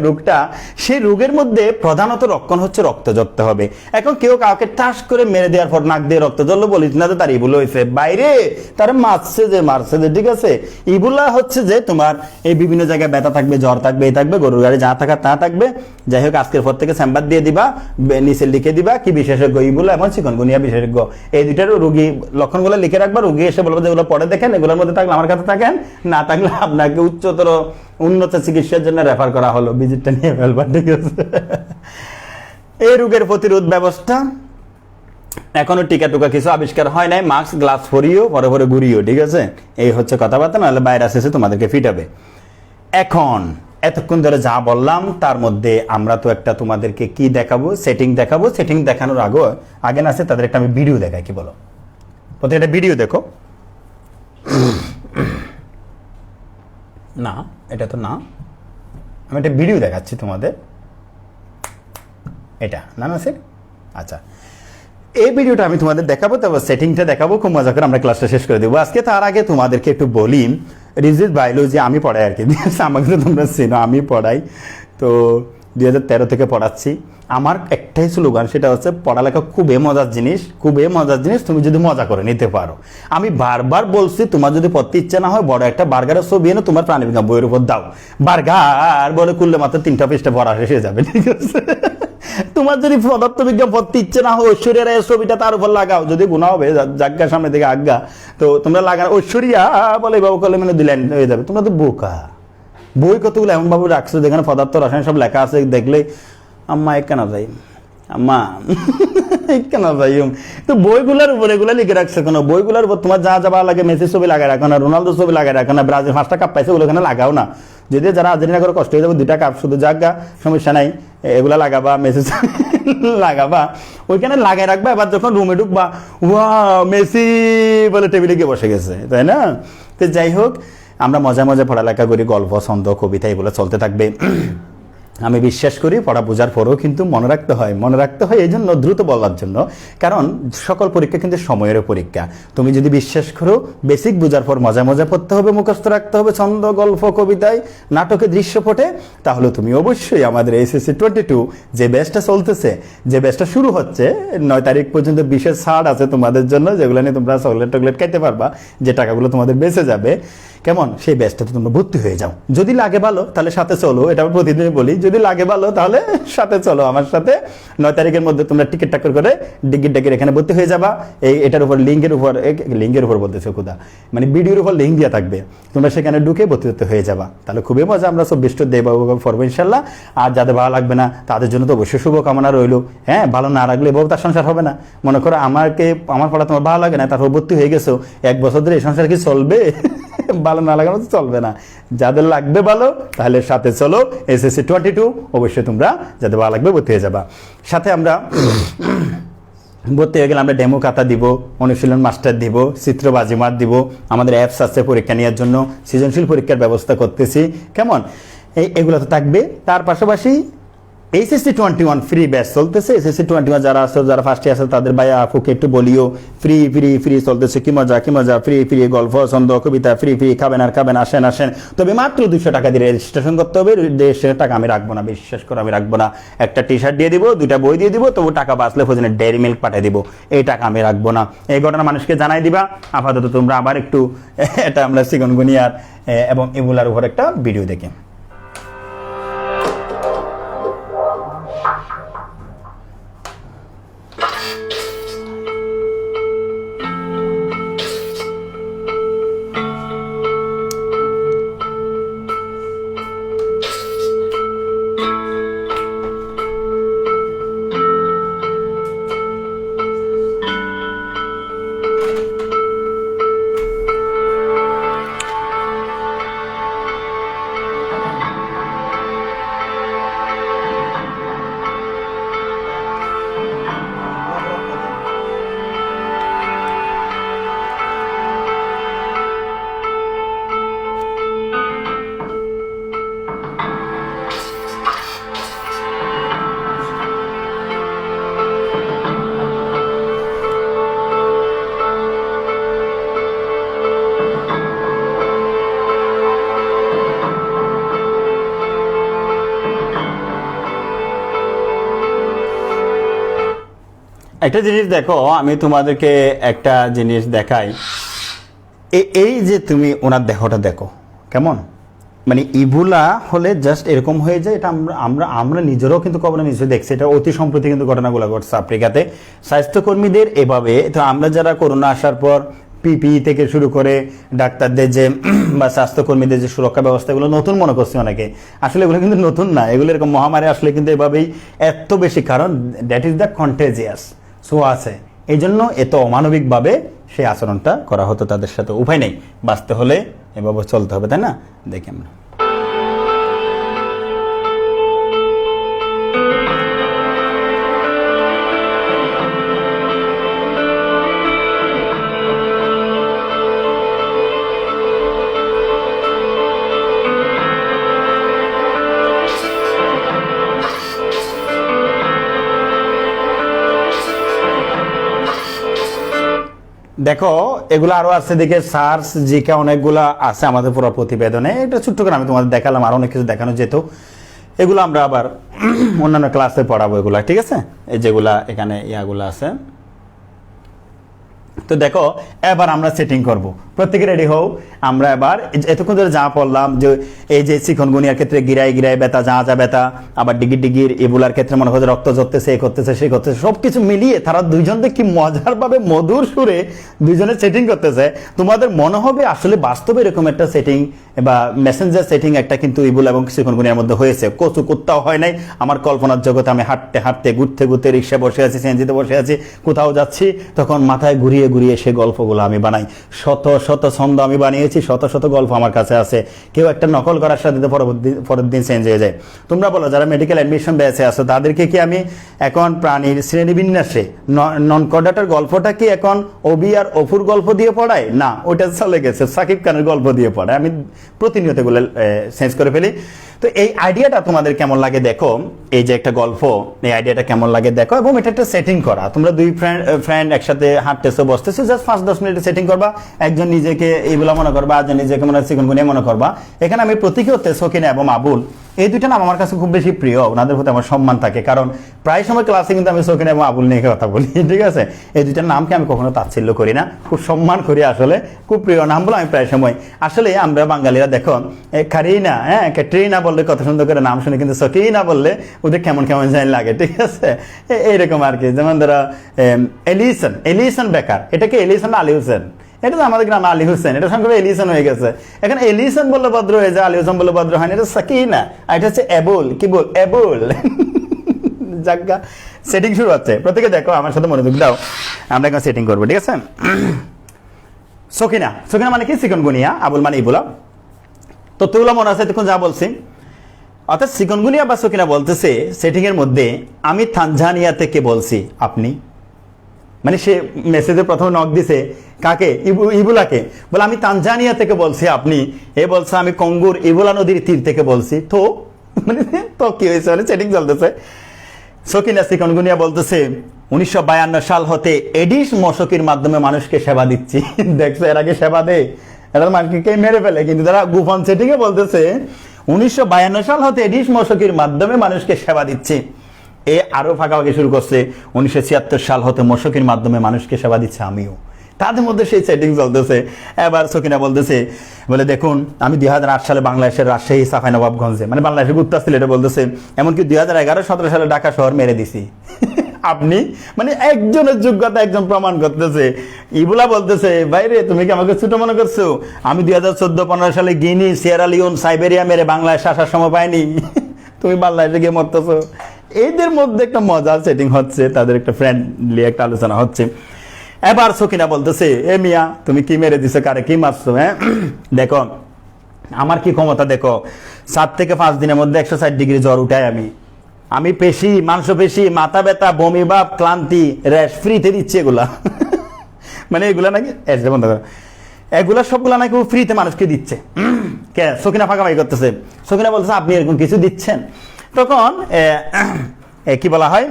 S1: রোগটা, সেই রোগের মধ্যে প্রধানত লক্ষণ হচ্ছে রক্ত ঝরতে হবে। এখন কেউ কাউকে টাস করে মেরে দেওয়ার পর নাক দিয়ে রক্ত ঝরলো, বলিস না যে তার ইবুলা হয়েছে, বাইরে তার মারছে যে, ঠিক আছে। ইবুলা হচ্ছে যে তোমার এই বিভিন্ন জায়গায় ব্যথা থাকবে, জ্বর থাকবে, এই থাকবে, গরুর গাড়ি যা থাকা তা থাকবে। যাই হোক, আজকের পর থেকে চেম্বার দিয়ে দিবা, নিচে লিখে দিবা কি বিশেষজ্ঞ ইবুলা এবং চিকনগুনিয়া বিশেষজ্ঞ, এই দুইটার রোগী লক্ষণগুলো লিখে রাখবা। রোগী এসে বলবো যে এগুলো পরে দেখেন, এগুলোর মধ্যে থাকলে আমার কাছে থাকেন, না থাকলে আপনাকে উন্নত চিকিৎসার জন্য রেফার করা হলো, ভিজিটটা নিয়ে ফেলবা, ঠিক আছে। এই রোগের প্রতিরোধ ব্যবস্থা এখনো টিকা টুকা কিছু আবিষ্কার হয় নাই। মাস্ক, গ্লাস পরিও, পরে ঘুরিও, ঠিক আছে। এই হচ্ছে কথাবার্তা, নাহলে ভাইরাস এসে তোমাদেরকে ফিটাবে। এখন এতক্ষণ ধরে যা বললাম তার মধ্যে আমরা তো একটা তোমাদেরকে কি দেখাবো, সেটিং দেখাবো। সেটিং দেখানোর আগে না আছে তাদের একটা আমি ভিডিও দেখাই, কি বলো? প্রত্যেকটা ভিডিও দেখো। না এটা তো না, আমি একটা ভিডিও দেখাচ্ছি তোমাদের, এটা না স্যার। আচ্ছা, এই ভিডিওটা আমি তোমাদের দেখাবো, তারপর সেটিংটা দেখাবো, খুব মজা করে আমরা ক্লাসটা শেষ করে দেবো আজকে। তার আগে তোমাদেরকে একটু বলি, রিজিত বায়োলজি আমি পড়াই আর কি, আমাকে তো তোমরা চেনো, আমি পড়াই। তো 2013 থেকে পড়াচ্ছি। আমার একটাই স্লোগান, সেটা হচ্ছে পড়ালেখা খুবই মজার জিনিস, খুবই মজার জিনিস, তুমি যদি মজা করে নিতে পারো। আমি বারবার বলছি, তোমার যদি পড়তে ইচ্ছা না হয়, বড় একটা বার্গারের ছবি এনে তোমার প্রাণীবিজ্ঞান বইয়ের উপর দাও, বার্গার বলে করলে মাত্র 3টা পৃষ্ঠা পড়া শেষ হয়ে যাবে, ঠিক আছে? তোমার যদি পদার্থবিজ্ঞান পড়তে ইচ্ছে না হয়, ঐশ্বরিয়া রায়ের ছবিটা তার উপর লাগাও, যদি গুণা হবে জাজ্ঞা সামনে থেকে আজ্ঞা, তো তোমরা লাগানো ঐশ্বরিয়া বলে বাবু কলে মানে দিলেন হয়ে যাবে। তোমরা তো বোকা, বই কতগুলো এমন ভাবে রাখছো যেখানে পদার্থ রসায়ন সব লেখা আছে, দেখলে আম্মা কেন যাই, আম্মা কেন যাই, তো বইগুলোর উপর এগুলো লিখে রাখছে কেন? বইগুলোর উপর তোমার যা যা ভালো লাগে, মেসির ছবি লাগাই রাখো না, রোনালদোর ছবি লাগাই রাখো না, ব্রাজিল 5টা কাপ পাইছে ওগুলো এখানে লাগাও না। যদি যারা আর্জেন্টিনা করে কষ্ট হয়ে যাবে, 2টা কাপ শুধু জাগা, সমস্যা নাই, এগুলা লাগাবা, মেসি লাগাবা, ওইখানে লাগাই রাখবা। এবার যখন রুমে ঢুকবা, ওয়া মেসি বলে টেবিলে গিয়ে বসে গেছে, তাই না? তো যাই হোক, আমরা মজা মজা পড়ালেখা করি, গল্প, ছন্দ, কবিতা এগুলো চলতে থাকবে। আমি বিশ্বাস করি পড়া বোঝার পরেও কিন্তু মনে রাখতে হয়, মনে রাখতে হয় এই জন্য, দ্রুত বলার জন্য, কারণ সকল পরীক্ষা কিন্তু সময়ের পরীক্ষা। তুমি যদি বিশ্বাস করো বেসিক বোঝার পর মজা মজা পড়তে হবে, মুখস্থ রাখতে হবে, ছন্দ, গল্প, কবিতায়, নাটকে, দৃশ্যপটে, তাহলে তুমি অবশ্যই আমাদের SSC 22 যে ব্যাচটা চলতেছে, যে ব্যাচটা শুরু হচ্ছে 9 তারিখ পর্যন্ত বিশেষ ছাড় আছে তোমাদের জন্য, যেগুলো নিয়ে তোমরা চকলেট টকলেট খাইতে পারবা, যে টাকাগুলো তোমাদের বেঁচে যাবে, কেমন? সেই ব্যাচটাতে তোমরা ভর্তি হয়ে যাও। যদি লাগে ভালো তাহলে সাথে চলো, এটা আমি প্রতিদিন বলি, যদি লাগে ভালো তাহলে সাথে চলো আমার সাথে। 9 তারিখের মধ্যে তোমরা টিকিট টাক্কর করে টিকিট এখানে ভর্তি হয়ে যাবা। এটার উপর লিঙ্কের উপর বলতেছে কোথা, মানে ভিডিওর উপর লিঙ্ক দেওয়া থাকবে, তোমরা সেখানে ঢুকে ভর্তি হয়ে যাবা। তাহলে খুবই মজা, আমরা 24টা দেবো পড়বো ইনশাল্লাহ। আর যাদের ভালো লাগবে না তাদের জন্য তো অবশ্যই শুভকামনা রইলো। হ্যাঁ, ভালো না রাখলে বউ তার সংসার হবে না। মনে করো আমার পড়া তোমার ভালো লাগে না, তারপর ভর্তি হয়ে গেছো, 1 বছর ধরে এই সংসার কি চলবে? ভালো না লাগানো তো চলবে না। যাদের লাগবে ভালো তাহলে সাথে চলো, SSC 22 অবশ্যই তোমরা যাদের ভালো লাগবে ভর্তি হয়ে যাবা। সাথে আমরা ভর্তি হয়ে গেলে আমরা ডেমো খাতা দিব, অনুশীলন মাস্টার দিব, চিত্র বাজিমাত দিব, আমাদের অ্যাপস আছে পরীক্ষা নেওয়ার জন্য, সৃজনশীল পরীক্ষার ব্যবস্থা করতেছি, কেমন? এগুলো তো থাকবে। তার পাশাপাশি SSC 21 ফ্রি ব্যাচ চলতেছে। SSC 21 যারা আছে, যারা ফার্স্টে আছে, তাদের ভাইয়া আপুকে একটু বলিও, ফ্রি ফ্রি ফ্রি চলতেছে, কি মজা কি মজা, ফ্রি ফ্রি গল্প, ছন্দ, কবিতা, ফ্রি ফ্রি, খাবেন আর খাবেন, আসেন আসেন। তবে মাত্র 200 টাকা দিয়ে রেজিস্ট্রেশন করতে হবে। রেজিস্ট্রেশনের টাকা আমি রাখবো না, বিশ্বাস করে আমি রাখবো না। একটা টি-শার্ট দিয়ে দিব, 2টা বই দিয়ে দিব, তবু টাকা বাঁচলে প্রয়োজনে ডেয়ারি মিল্ক পাঠিয়ে দিব, এই টাকা আমি রাখবো না। এই ঘটনা মানুষকে জানাই দিবা। আপাতত তোমরা আবার একটু এটা আমরা চিকনগুনিয়ার এবং এগুলার উপর একটা ভিডিও দেখে। একটা জিনিস দেখো, আমি তোমাদেরকে একটা জিনিস দেখাই। এই যে তুমি ওনার দেহটা দেখো কেমন, মানে ইবুলা হলে জাস্ট এরকম হয়ে যায়। এটা আমরা নিজেরাও কিন্তু কখনো নিশ্চয়ই দেখছি। এটা অতি সম্প্রতি কিন্তু ঘটনাগুলো ঘটছে আফ্রিকাতে স্বাস্থ্যকর্মীদের এভাবে। তো আমরা যারা করোনা আসার পর PPE থেকে শুরু করে ডাক্তারদের যে বা স্বাস্থ্যকর্মীদের যে সুরক্ষা ব্যবস্থা, এগুলো নতুন মনে করছে অনেকে। আসলে এগুলো কিন্তু নতুন না, এগুলো এরকম মহামারী আসলে কিন্তু এভাবেই এত বেশি, কারণ that is the contagious so আছে, এই জন্য এত অমানবিকভাবে সেই আচরণটা করা হতো তাদের সাথে। উপায় নেই, বাঁচতে হলে এভাবে চলতে হবে, তাই না? দেখি আমরা দেখো এগুলো আরো আছে, দিকে সার্চ জিকে অনেকগুলা আছে আমাদের পুরো প্রতিবেদনে। এটা ছোট্ট করে আমি তোমাদের দেখালাম, আর অনেক কিছু দেখানো যেত, এগুলো আমরা আবার অন্যান্য ক্লাসে পড়াবো এগুলা, ঠিক আছে? এই যেগুলা এখানে ইয়াগুলো আছে। তো দেখো এবার আমরা সেটিং করব, প্রত্যেকে রেডি হও। আমরা এবার এতক্ষণ ধরে যা পড়লাম, যে এই যে চিকনগুনিয়ার ক্ষেত্রে গিরায় গিরায় ব্যথা, যা ব্যথা, আবার ডিগির ডিগির, এগুলার ক্ষেত্রে মনে হয় রক্ত ঝরতেছে, এ করতেছে সে করতেছে, সবকিছু মিলিয়ে তারা দুইজনকে কি মজার ভাবে মধুর সুরে দুইজনে সেটিং করতেছে। তোমাদের মনে হবে আসলে বাস্তবে এরকম একটা সেটিং বা মেসেঞ্জার সেটিং একটা কিন্তু ইবুলা এবং চিকনগুনিয়ার মধ্যে হয়েছে, কচু কুত্তাও হয় নাই। আমার কল্পনার জগতে আমি হাঁটতে হাঁটতে, ঘুরতে ঘুরতে, রিক্সা বসে আছি, সিএনজিতে বসে আছি, কোথাও যাচ্ছি, তখন মাথায় ঘুরিয়ে ঘুরিয়ে সে গল্পগুলো আমি বানাই। শত শত ছন্দ আমি বানিয়েছি, শত শত গল্প আমার কাছে আছে। কেউ একটা নকল করার সাথে পরের দিন চেঞ্জ হয়ে যায়। তোমরা বলো যারা মেডিকেল অ্যাডমিশন ব্যাচে আছো, তাদেরকে কি আমি এখন প্রাণীর শ্রেণীবিন্যাসে নন কর্ডাটার গল্পটা কি এখন অবি আর অফুর গল্প দিয়ে পড়াই? না, ওইটা চলে গেছে, সাকিব খানের গল্প দিয়ে পড়ায়। আমি প্রতিনিয়ত এগুলো চেঞ্জ করে ফেলি। তো এই আইডিয়াটা তোমাদের কেমন লাগে দেখো, এই যে একটা গল্প, এই আইডিয়াটা কেমন লাগে দেখো, এবং এটা একটা সেটিং করা। তোমরা দুই ফ্রেন্ড একসাথে হাঁটতেছো, বসতেছো, জাস্ট 5-10 মিনিট সেটিং করবা। একজন নিজেকে এইগুলা মনে করবা, একজন নিজেকে মনে হয় চিকনগুনিয়া মনে করবা। এখানে আমি প্রতীকী হতে সকিনা এবং আবুল, এই দুইটা নাম আমার কাছে খুব বেশি প্রিয়, ওনাদের প্রতি আমার সম্মান থাকে, কারণ প্রায় সময় ক্লাসে কিন্তু আমি সকিনা এবং আবুল নিয়ে কথা বলি, ঠিক আছে? এই দুইটার নামকে আমি কখনো তাচ্ছিল্য করি না, খুব সম্মান করি, আসলে খুব প্রিয় নাম বলে আমি প্রায় সময়। আসলে আমরা বাঙালিরা দেখো কারিনা, ক্যাটরিনা বললে কত সুন্দর করে নাম শুনে, কিন্তু সকিনা বললে ওদের কেমন কেমন জানি লাগে, ঠিক আছে? এইরকম আর কি। যেমন ধরো এলিসন বেকার, এটাকে এলিসন আলী হোসেন, এটা তো আমাদের গ্রামে আলী হোসেন, এটা সঙ্গে এলিসন হয়ে গেছে। এখন এলিসন বললে ভদ্র হয়ে যায়, আলী হোসেন বললে ভদ্র হয় না, এটা সাকিনা, আর এটা হচ্ছে এবুল, কি বল এবুল। জায়গা সেটিং শুরু হচ্ছে, প্রত্যেকে দেখো আমার সাথে মনোযোগ দাও, আমরা এখন সেটিং করবো, ঠিক আছে? সকিনা, সকিনা মানে কি? চিকনগুনিয়া, আবুল মানে ইবুলা। তো তুলা মনে আছে তখন যা বলছি, অর্থাৎ চিকনগুনিয়া বা সকিনা বলতেছে সেটিং এর মধ্যে, আমি তানজানিয়া থেকে বলছি, আপনি, মানে সে মেসেজে প্রথমে নক দিছে কাকে? ইবুলাকে, বলে আমি তানজানিয়া থেকে বলছি, আপনি। এ বলছে আমি কঙ্গুর ইবুলা নদীর তীর থেকে বলছি। তো মানে তো কি হয়েছে, মানে সেটিং চলতেছে। সকিনা চিকনগুনিয়া বলতেছে 1952 সাল হতে এডিস মশকির মাধ্যমে মানুষকে সেবা দিচ্ছি। দেখছো এর আগে সেবা দেয়, এরা মানুষকে মেরে ফেলে, কিন্তু তারা গোপন সেটিং এ বলতেছে 1952 সাল হতে এডিস মশকির মাধ্যমে মানুষকে সেবা দিচ্ছি। এ আরো ফাঁকাফাঁকি শুরু করছে, 1976 সাল হতে মশকির মাধ্যমে মানুষকে সেবা দিচ্ছে আমিও। তাদের মধ্যে সেই সেটিং চলতেছে। এবার সকিনা বলতেছে, বলে দেখুন আমি 2008 সালে বাংলাদেশের রাজশাহী চাঁপাইনবাবগঞ্জে, মানে বাংলাদেশের উত্তর সিলেটে বলতেছে, এমনকি 2011-17 সালে ঢাকা শহর মেরে দিছি। আপনি মানে একজনের যোগ্যতা একজন প্রমাণ করতেছে। ইবুলা বলতেছে, বাইরে তুমি কি আমাকে ছোট মনে করছো? আমি 2014-15 সালে গিনি, সিয়েরা লিওন, সাইবেরিয়া মেরে বাংলাদেশ আসার সময় পাইনি। তুমি বাংলাদেশে গিয়ে মরতেছো। এদের মধ্যে একটা মজার সেটিং হচ্ছে, তাদের একটা ফ্রেন্ডলি একটা আলোচনা হচ্ছে। এবার সকিনা বলতেছে, এ মিয়া তুমি কি মেরে দিছো, কারে কি মারছো? হ্যাঁ দেখো আমার কি ক্ষমতা দেখো, 7 থেকে 5 দিনের মধ্যে 160 ডিগ্রি জ্বর উঠাই আমি পেশি, মাংসপেশি, মাথা ব্যথা, বমি ভাব, ক্লান্তি, র্যাশ ফ্রিতে দিচ্ছে এগুলা। মানে এগুলা নাকি বন্ধ করো, এগুলা সবগুলা নাকি ফ্রিতে মানুষকে দিচ্ছে। কে? সকিনা ফাঁকাফাঁকি করতেছে। সকিনা বলতেছে আপনি এরকম কিছু দিচ্ছেন? তখন কি বলা হয়,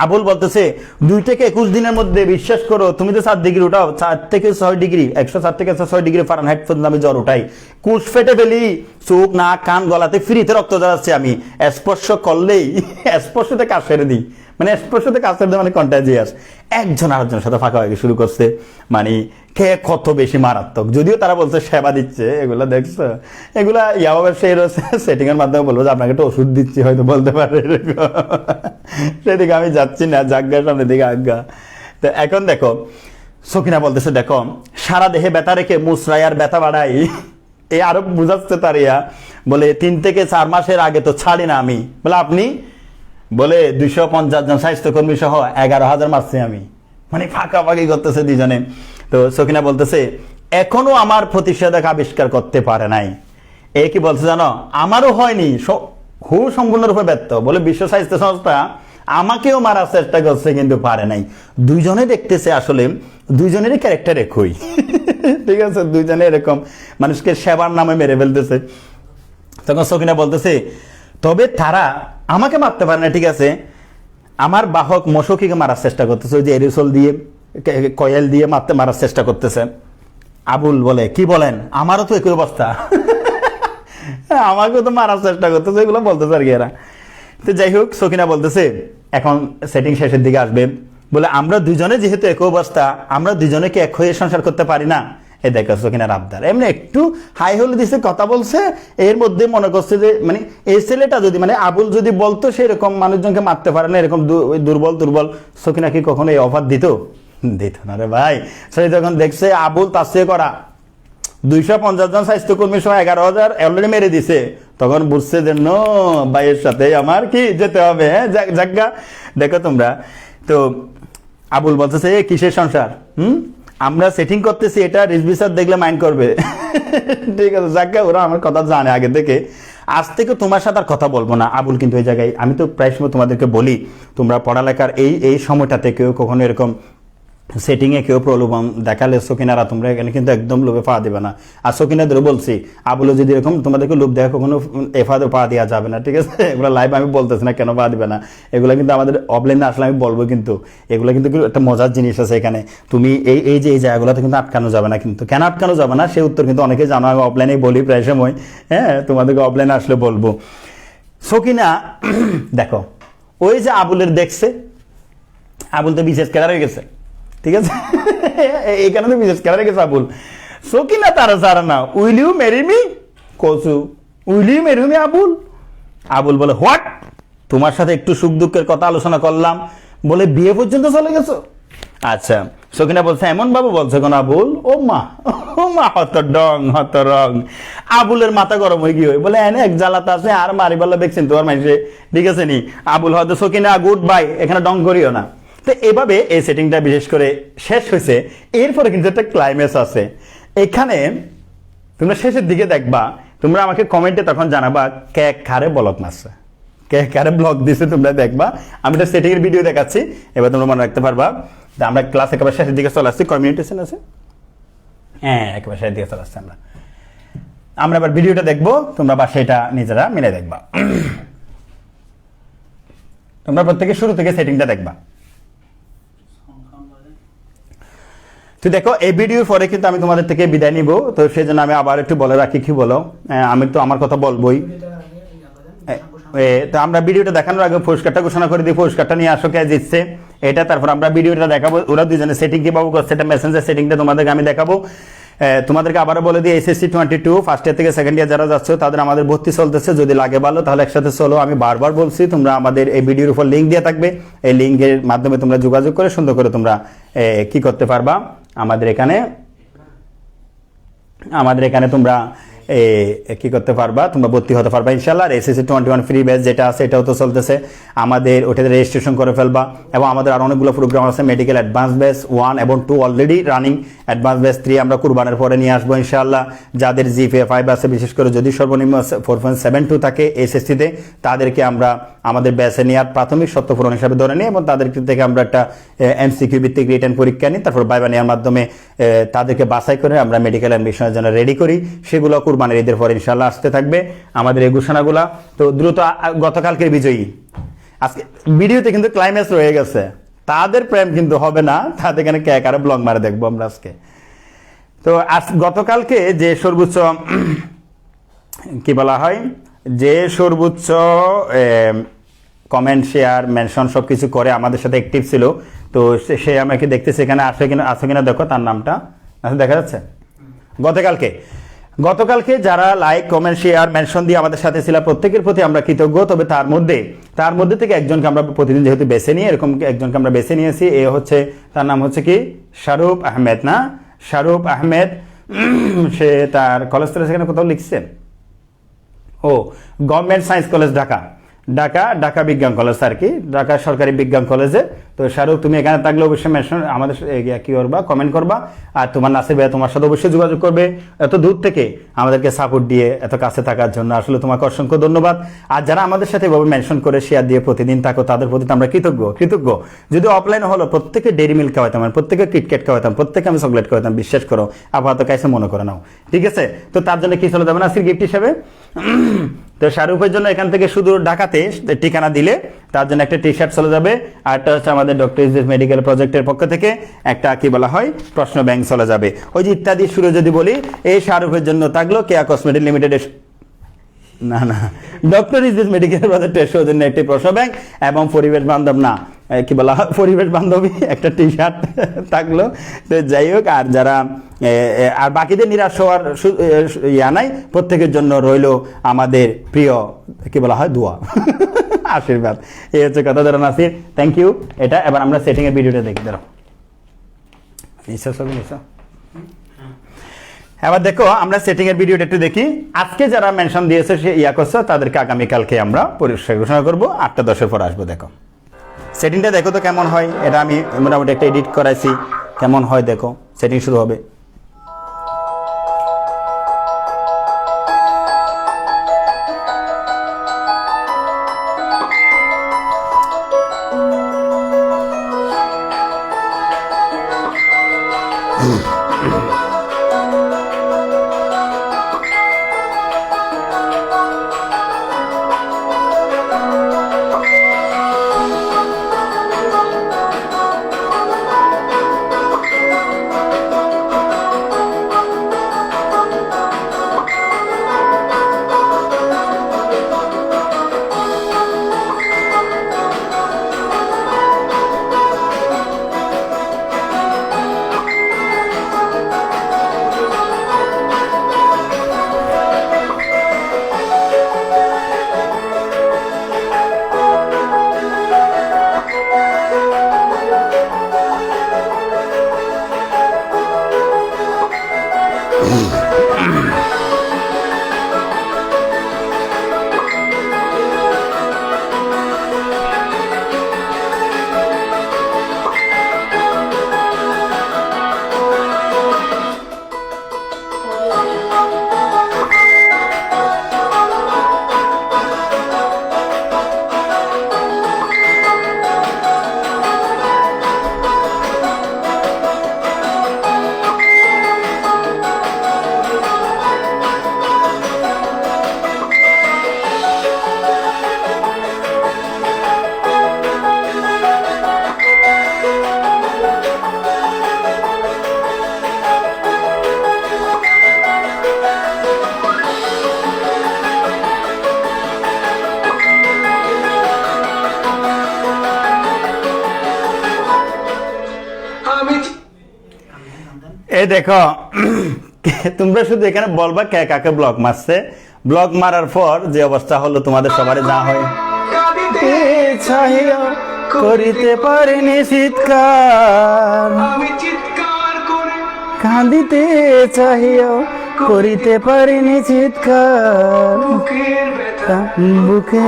S1: আবুল বলতেছে 2 থেকে 21 দিনের মধ্যে বিশ্বাস করো তুমি তো 7 ডিগ্রি উঠাও, 4 থেকে 6 ডিগ্রি, 107 থেকে 6 ডিগ্রি ফারেনহাইট পর্যন্ত আমি জ্বর উঠাই, কুশ ফেটে ফেলি, চোখ নাক কান গলাতে ফ্রিতে রক্ত জ্বরাচ্ছে, আমি স্পর্শ করলেই স্পর্শতে কাজ সেরে দিই, মানে স্পর্শতে কাজ সেরে দেয়, মানে কন্টাজিয়াস। একজন আরেকজনের সাথে ফাঁকাফাঁকি শুরু করছে, মানে কে কত বেশি মারাত্মক। যদিও তারা বলছে সেবা দিচ্ছে, এগুলা দেখছো, এগুলা ইয়াভাবে সেই সেটিং এর মাধ্যমে বলবো যে আপনাকে একটা ওষুধ দিচ্ছি, হয়তো বলতে পারে এরকম। সেদিকে আমি যাচ্ছি না, জাজ্ঞার সামনে দিকে আজ্ঞা। তো এখন দেখো সকিনা বলতেছে, দেখো সারা দেহে ব্যথা রেখে মুসরাইয়ার ব্যথা বাড়াই, এই আরো বুঝাচ্ছে তার ইয়া, বলে 3 থেকে 4 মাসের আগে তো ছাড়ি না আমি। বলে আপনি? বলে 250 জন স্বাস্থ্যকর্মী সহ 11,000 মারছি আমি। মানে ফাঁকাফাঁকি করতেছে দুজনে। তো সকিনা বলতেছে এখনো আমার প্রতিষেধক আবিষ্কার করতে পারে নাই। এ কি বলছে জানো, আমারও হয়নি, সম্পূর্ণরূপে ব্যর্থ। বলে বিশ্ব স্বাস্থ্য সংস্থা আমাকেও মারার চেষ্টা করছে, কিন্তু পারে নাই। দুইজনে দেখতেছে আসলে দুইজনেরই ক্যারেক্টার একই। ঠিক আছে, দুইজনে এরকম মানুষকে সেবার নামে মেরে ফেলতেছে। তখন সকিনা বলতেছে তবে তারা আমাকে মারতে পারে না, ঠিক আছে, আমার বাহক মশকিকে মারার চেষ্টা করতেছে, ওই যে এরিসল দিয়ে কয়েল দিয়ে মারার চেষ্টা করতেছে। আবুল বলে কি বলেন, আমারও তো একই অবস্থা, আমাকেও তো মারার চেষ্টা করতেছে, এগুলো বলতেছে আর কি এরা। তো যাই হোক, সকিনা বলতেছে এখন সেটিং শেষের দিকে আসবে, বলে আমরা দুজনে যেহেতু একই অবস্থা, আমরা দুজনে কি এক হয়ে সংসার করতে পারি না? এ দেখো সকিনার আবদার, এমনি একটু হাই হলে দিছে, কথা বলছে, এর মধ্যে মনে করছে যে মানে এই ছেলেটা যদি মানে আবুল যদি বলতো সেরকম মানুষজনকে মারতে পারে না, এরকম দুর্বল, সকিনা কি কখনো এই অফার দিত? দিত না রে ভাই। সে যখন দেখছে আবুল তার চেয়ে করা 250 জন স্বাস্থ্যকর্মী সহ 11,000 অলরেডি মেরে দিছে, তখন বুঝছে যে নো, ভাইয়ের সাথে আমার কি যেতে হবে। হ্যাঁ জাগা, দেখো তোমরা। তো আবুল বলতেছে কিসের সংসার, আমরা সেটিং করতেছি, এটা রিজভি স্যার দেখলে মাইন্ড করবে। ঠিক আছে জাগা, ওরা আমার কথা জানে আগে থেকে, আজ থেকে তোমার সাথে আর কথা বলবো না। আবুল কিন্তু ওই জায়গায়, আমি তো প্রায় সময় তোমাদেরকে বলি, তোমরা পড়ালেখার এই সময়টাতে কেউ কখনো এরকম সেটিংয়ে কেউ প্রলোভন দেখালে সকিনারা তোমরা এখানে কিন্তু একদম লোভে পা দেবে না। আর সকিনাদেরও বলছি, আবুলও যদি এরকম তোমাদেরকে লোভ দেখা, কখনো এফাদে পা দেওয়া যাবে না, ঠিক আছে? এগুলো লাইভ আমি বলতেছি না কেন পা দিবে না, এগুলো কিন্তু আমাদের অফলাইনে আসলে আমি বলবো, কিন্তু এগুলো কিন্তু একটা মজার জিনিস আছে এখানে। তুমি এই যে এই জায়গাগুলোতে কিন্তু আটকানো যাবে না, কিন্তু কেন আটকানো যাবে না সে উত্তর কিন্তু অনেকে জানো, আমি অফলাইনেই বলি প্রায় সময়। হ্যাঁ, তোমাদেরকে অফলাইনে আসলে বলবো। সকিনা দেখো, ওই যে আবুলের দেখছে, আবুল তো বিশেষ কেদার হয়ে গেছে, ঠিক আছে? এইখানে তো বিশেষ কেদার হয়ে গেছে আবুল। সকিনা তারা সারা না, উইল ইউ ম্যারি মি কসু, will you marry me Abul. Abul বলে হোয়াট, তোমার সাথে একটু সুখ দুঃখের কথা আলোচনা করলাম বলে বিয়ে পর্যন্ত চলে গেছো? আচ্ছা, সকিনা বলছে এমন ভাবে বলছে কোন আবুল, ও মা হত রং। আবুলের মাথা গরম হয়ে গিয়ে বলে এনে এক জ্বালাতে আছে আর মারি বললা দেখছেন তোমার মানুষে, ঠিক আছে নি? আবুল হয়তো সকিনা গুড বাই, এখানে ডং করিও না। তো এভাবে এই সেটিংটা বিশেষ করে শেষ হয়েছে। এরপরে কিন্তু একটা ক্লাইম্যাক্স আছে এখানে, তোমরা শেষের দিকে দেখবা, তোমরা আমাকে কমেন্টে তখন জানাবা কে কারে ব্লক মারছে, কে কারে ব্লক দিছে, তোমরা দেখবা। আমি একটা সেটিং এর ভিডিও দেখাচ্ছি, এবার তোমরা মনে রাখতে পারবা। আমরা ক্লাস একেবারে শেষের দিকে চলে আসছি, কমিউনিকেশন আছে, হ্যাঁ একেবারে শেষের দিকে চলে আসছি আমরা এবার ভিডিওটা দেখবো, তোমরা বা সেটা নিজেরা মিলে দেখবা। তোমরা প্রত্যেকে শুরু থেকে সেটিংটা দেখবা। তো দেখো, এই ভিডিওর পরে কিন্তু আমি তোমাদের থেকে বিদায় নিব, তো সেই জন্য আমি আবার একটু বলে রাখি, কি বলো, আমি তো আমার কথা বলবোই। তো আমরা ভিডিওটা দেখানোর আগে পুরস্কারটা ঘোষণা করে দিই, পুরস্কারটা নিয়ে আসো কে জিতছে এটা, তারপর আমরা ভিডিওটা দেখাবো, ওরা দুজনে সেটিং কিভাবে করছে, এটা মেসেঞ্জার সেটিংটা তোমাদেরকে আমি দেখাবো। তোমাদেরকে আবারও বলে দিই, SSC 22 ফার্স্ট ইয়ার থেকে সেকেন্ড ইয়ার যারা যাচ্ছ তাদের আমাদের ভর্তি চলতেছে, যদি লাগে ভালো তাহলে একসাথে চলো। আমি বারবার বলছি, তোমরা আমাদের এই ভিডিওর উপর লিঙ্ক দিয়ে থাকবে, এই লিঙ্কের মাধ্যমে তোমরা যোগাযোগ করে সুন্দর করে তোমরা কি করতে পারবা, আমাদের এখানে তোমরা কি করতে পারবা, তোমরা ভর্তি হতে পারবা ইনশাল্লাহ। আর SSC 21 ফ্রি ব্যাচ যেটা আছে এটাও তো চলতেছে, আমাদের ওটাতে রেজিস্ট্রেশন করে ফেলবা। এবং আমাদের আরো অনেকগুলো প্রোগ্রাম আছে, মেডিকেল অ্যাডভান্স ব্যাচ 1 এবং 2 অলরেডি রানিং, অ্যাডভান্স ব্যাচ 3 আমরা কুরবানের পরে নিয়ে আসবো ইনশাল্লাহ। যাদের GPA 5 আছে, বিশেষ করে যদি সর্বনিম্ন 4.72 থাকে SSC-তে, তাদেরকে আমরা আমাদের ব্যাচে নেওয়ার প্রাথমিক শর্ত পূরণ হিসাবে ধরে নিই, এবং তাদের থেকে আমরা একটা MCQ ভিত্তিক রিটেন পরীক্ষা নিই, তারপর ভাইবা নেওয়ার মাধ্যমে তাদেরকে বাছাই করে আমরা মেডিকেল অ্যাডমিশনের জন্য রেডি করি। সেগুলো কুরবানের ঈদের পরে ইনশাল্লাহ আসতে থাকবে আমাদের এই ঘোষণাগুলা। তো দ্রুত, গতকালকের বিজয়ী আজকে ভিডিওতে কিন্তু ক্লাইম্যাক্স রয়ে গেছে, তাদের প্রেম কিন্তু হবে না, তাদের এখানে কে কারে ব্লগ মারে দেখবো আমরা আজকে। তো গতকালকে যে সর্বোচ্চ কি বলা হয়, যে সর্বোচ্চ কমেন্ট, শেয়ার, মেনশন সবকিছু করে আমাদের সাথে অ্যাক্টিভ ছিল, তো সে আমাকে দেখতেছে এখানে আছে কিনা দেখো, তার নামটা দেখা যাচ্ছে। গতকালকে যারা লাইক, কমেন্ট, শেয়ার, মেনশন দিয়ে আমাদের সাথে ছিল, প্রত্যেকের প্রতি আমরা কৃতজ্ঞ। তবে তার মধ্যে থেকে একজনকে আমরা প্রতিদিন যেহেতু বেছে নিই, এরকম একজনকে আমরা বেছে নিয়েছি, এ হচ্ছে, তার নাম হচ্ছে কি শাহরুখ আহমেদ, না শাহরুখ আহমেদ। সে তার কলেজটা সেখানে কোথাও লিখছে, ও গভর্নমেন্ট সায়েন্স কলেজ ঢাকা বিজ্ঞান কলেজ আর কি, ঢাকা সরকারি বিজ্ঞান কলেজে। তো শাহরুখ, তুমি এখানে থাকলে অবশ্যই মেনশন আমাদের কি করবা, কমেন্ট করবা। আর তোমার নাসির ভাই তোমার সাথে অবশ্যই যোগাযোগ করবে, এত দূর থেকে আমাদেরকে সাপোর্ট দিয়ে এত কাছে থাকার জন্য আসলে তোমাকে অসংখ্য ধন্যবাদ। আর যারা আমাদের সাথে এভাবে মেনশন করে শেয়ার দিয়ে প্রতিদিন থাকো, তাদের প্রতি আমরা কৃতজ্ঞ। যদি অফলাইন হলো প্রত্যেকে ডেইরি মিল্ক খাওয়াইতাম, প্রত্যেকে কিটক্যাট খাওয়াইতাম, প্রত্যেকে আমি চকলেট খাওয়াইতাম, বিশ্বাস করো, আপাতত কাছে মনে করে নাও, ঠিক আছে? তো তার জন্য কি চলে যাবে না আজকের গিফট হিসাবে, তো শাহরুখের জন্য এখান থেকে শুধু ঢাকাতে ঠিকানা দিলে তার জন্য একটা টি শার্ট চলে যাবে, আর একটা হচ্ছে আমাদের ডক্টর ইউসুফ মেডিকেল প্রজেক্টের পক্ষ থেকে একটা কি বলা হয় প্রশ্ন ব্যাংক চলে যাবে। ওই যে ইত্যাদি শুরু যদি বলি, এই শাহরুখের জন্য থাকলো কেয়া কসমেটিক লিমিটেড, না না ডক্টর ইউসুফ মেডিকেল প্রজেক্টের সৌজন্য একটি প্রশ্ন ব্যাংক এবং পরিবেশ বান্ধব না কি বলা হয় পরিবেশ বান্ধবী একটা টি শার্ট থাকলো। তো যাই হোক, আর যারা আর বাকিদের নিরাশ হওয়ার ইয়া নাই, প্রত্যেকের জন্য রইল আমাদের প্রিয় কি বলা হয় দোয়া আশীর্বাদ। এই হচ্ছে কথা। ধরো নাসির, থ্যাংক ইউ। এটা এবার আমরা সেটিং এর ভিডিওটা দেখি। ধরো এবার দেখো আমরা সেটিং এর ভিডিওটা একটু দেখি। আজকে যারা মেনশন দিয়েছে সে ইয়া করছে তাদেরকে আগামীকালকে আমরা পরিষ্কার ঘোষণা করবো, 8টা 10-এর পর আসবো। দেখো সেটিংটা দেখো তো কেমন হয়। এটা আমি মোটামুটি একটা এডিট করাইছি, কেমন হয় দেখো। সেটিং শুরু হবে। এই দেখো তোমরা শুধু এখানে বলবা কে কাকে ব্লক মারছে। ব্লক মারার পর যে অবস্থা হলো তোমাদের সবারই যা হয়, করিতে পারিনি চিৎকার, কাঁদিতে চাহিও করিতে পারিনি চিৎকার, বুকে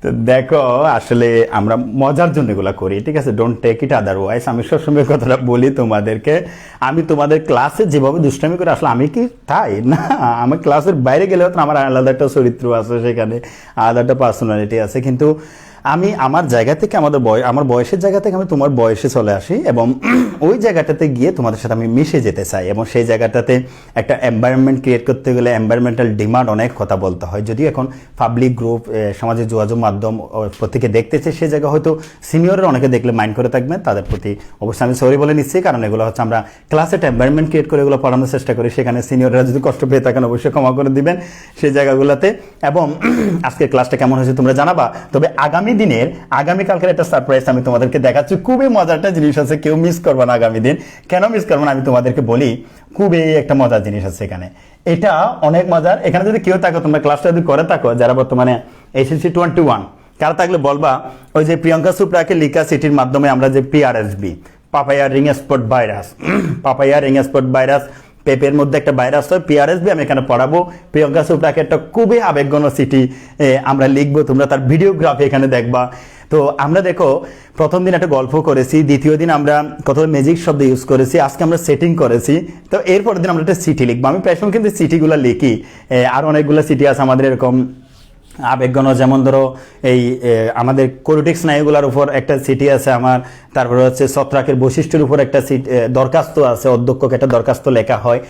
S1: তো দেখো আসলে আমরা মজার জন্য এগুলো করি, ঠিক আছে? Don't take it otherwise. আমি সবসময় কথাটা বলি তোমাদেরকে, আমি তোমাদের ক্লাসে যেভাবে দুষ্টামি করে আসলে আমি কি তাই না, আমার ক্লাসের বাইরে গেলেও তো আমার আলাদা একটা চরিত্র আছে, সেখানে আলাদা একটা পার্সোনালিটি আছে। কিন্তু আমি আমার জায়গা থেকে আমার বয়সের জায়গা থেকে আমি তোমার বয়সে চলে আসি এবং ওই জায়গাটাতে গিয়ে তোমাদের সাথে আমি মিশে যেতে চাই এবং সেই জায়গাটাতে একটা এনভায়রনমেন্ট ক্রিয়েট করতে গেলে এনভায়রনমেন্টাল ডিমান্ড অনেক কথা বলতে হয়। যদিও এখন পাবলিক গ্রুপ, সামাজিক যোগাযোগ মাধ্যম প্রত্যেকে দেখতেছে, সেই জায়গা হয়তো সিনিয়ররা অনেকে দেখলে মাইন্ড করে থাকবেন, তাদের প্রতি অবশ্যই আমি সরি বলে নিচ্ছি। কারণ এগুলো হচ্ছে আমরা ক্লাসে একটা এনভায়রনমেন্ট ক্রিয়েট করে এগুলো পড়ানোর চেষ্টা করি, সেখানে সিনিয়ররা যদি কষ্ট পেয়ে থাকেন অবশ্যই ক্ষমা করে দিবেন সেই জায়গাগুলোতে। এবং আজকের ক্লাসটা কেমন হয়েছে তোমরা জানাবা। তবে আগামীকালকের একটা সারপ্রাইজ আমি তোমাদেরকে দেখাচ্ছি, খুবই মজার একটা জিনিস আছে, কেউ মিস করবে না আগামী দিন। কেন মিস করবো না আমি তোমাদেরকে বলি, খুবই একটা মজার জিনিস আছে এখানে, এটা অনেক মজার। এখানে যদি কেউ থাকো, তোমরা ক্লাসটা যদি করে থাকো যারা বর্তমানে SSC 21 কারা থাকলে বলবা, ওই যে প্রিয়াঙ্কা চোপড়াকে লিকা সিটির মাধ্যমে আমরা যে PRSB papaya ring spot virus পেপের মধ্যে একটা ভাইরাস হয় PRSB, আমি এখানে পড়াবো। প্রিয়াঙ্কা চোপড়াকে একটা খুবই আবেগঘন সিটি আমরা লিখবো, তোমরা তার ভিডিওগ্রাফি এখানে দেখবা। তো আমরা দেখো প্রথম দিন একটা গল্প করেছি, দ্বিতীয় দিন আমরা কত ম্যাজিক শব্দ ইউজ করেছি, আজকে আমরা সেটিং করেছি। তো এরপরের দিন আমরা একটা সিটি লিখবো। আমি প্রায় সময় কিন্তু সিটিগুলো লিখি, আর অনেকগুলো সিটি আছে আমাদের এরকম আবেগগণ, যেমন ধরো এই আমাদের কোরিটিক স্নায়ুগুলোর উপর একটা সিটি আছে আমার, তারপরে হচ্ছে ছত্রাকের বৈশিষ্ট্যের উপর একটা দরখাস্ত আছে, অধ্যক্ষকে একটা দরখাস্ত লেখা হয়।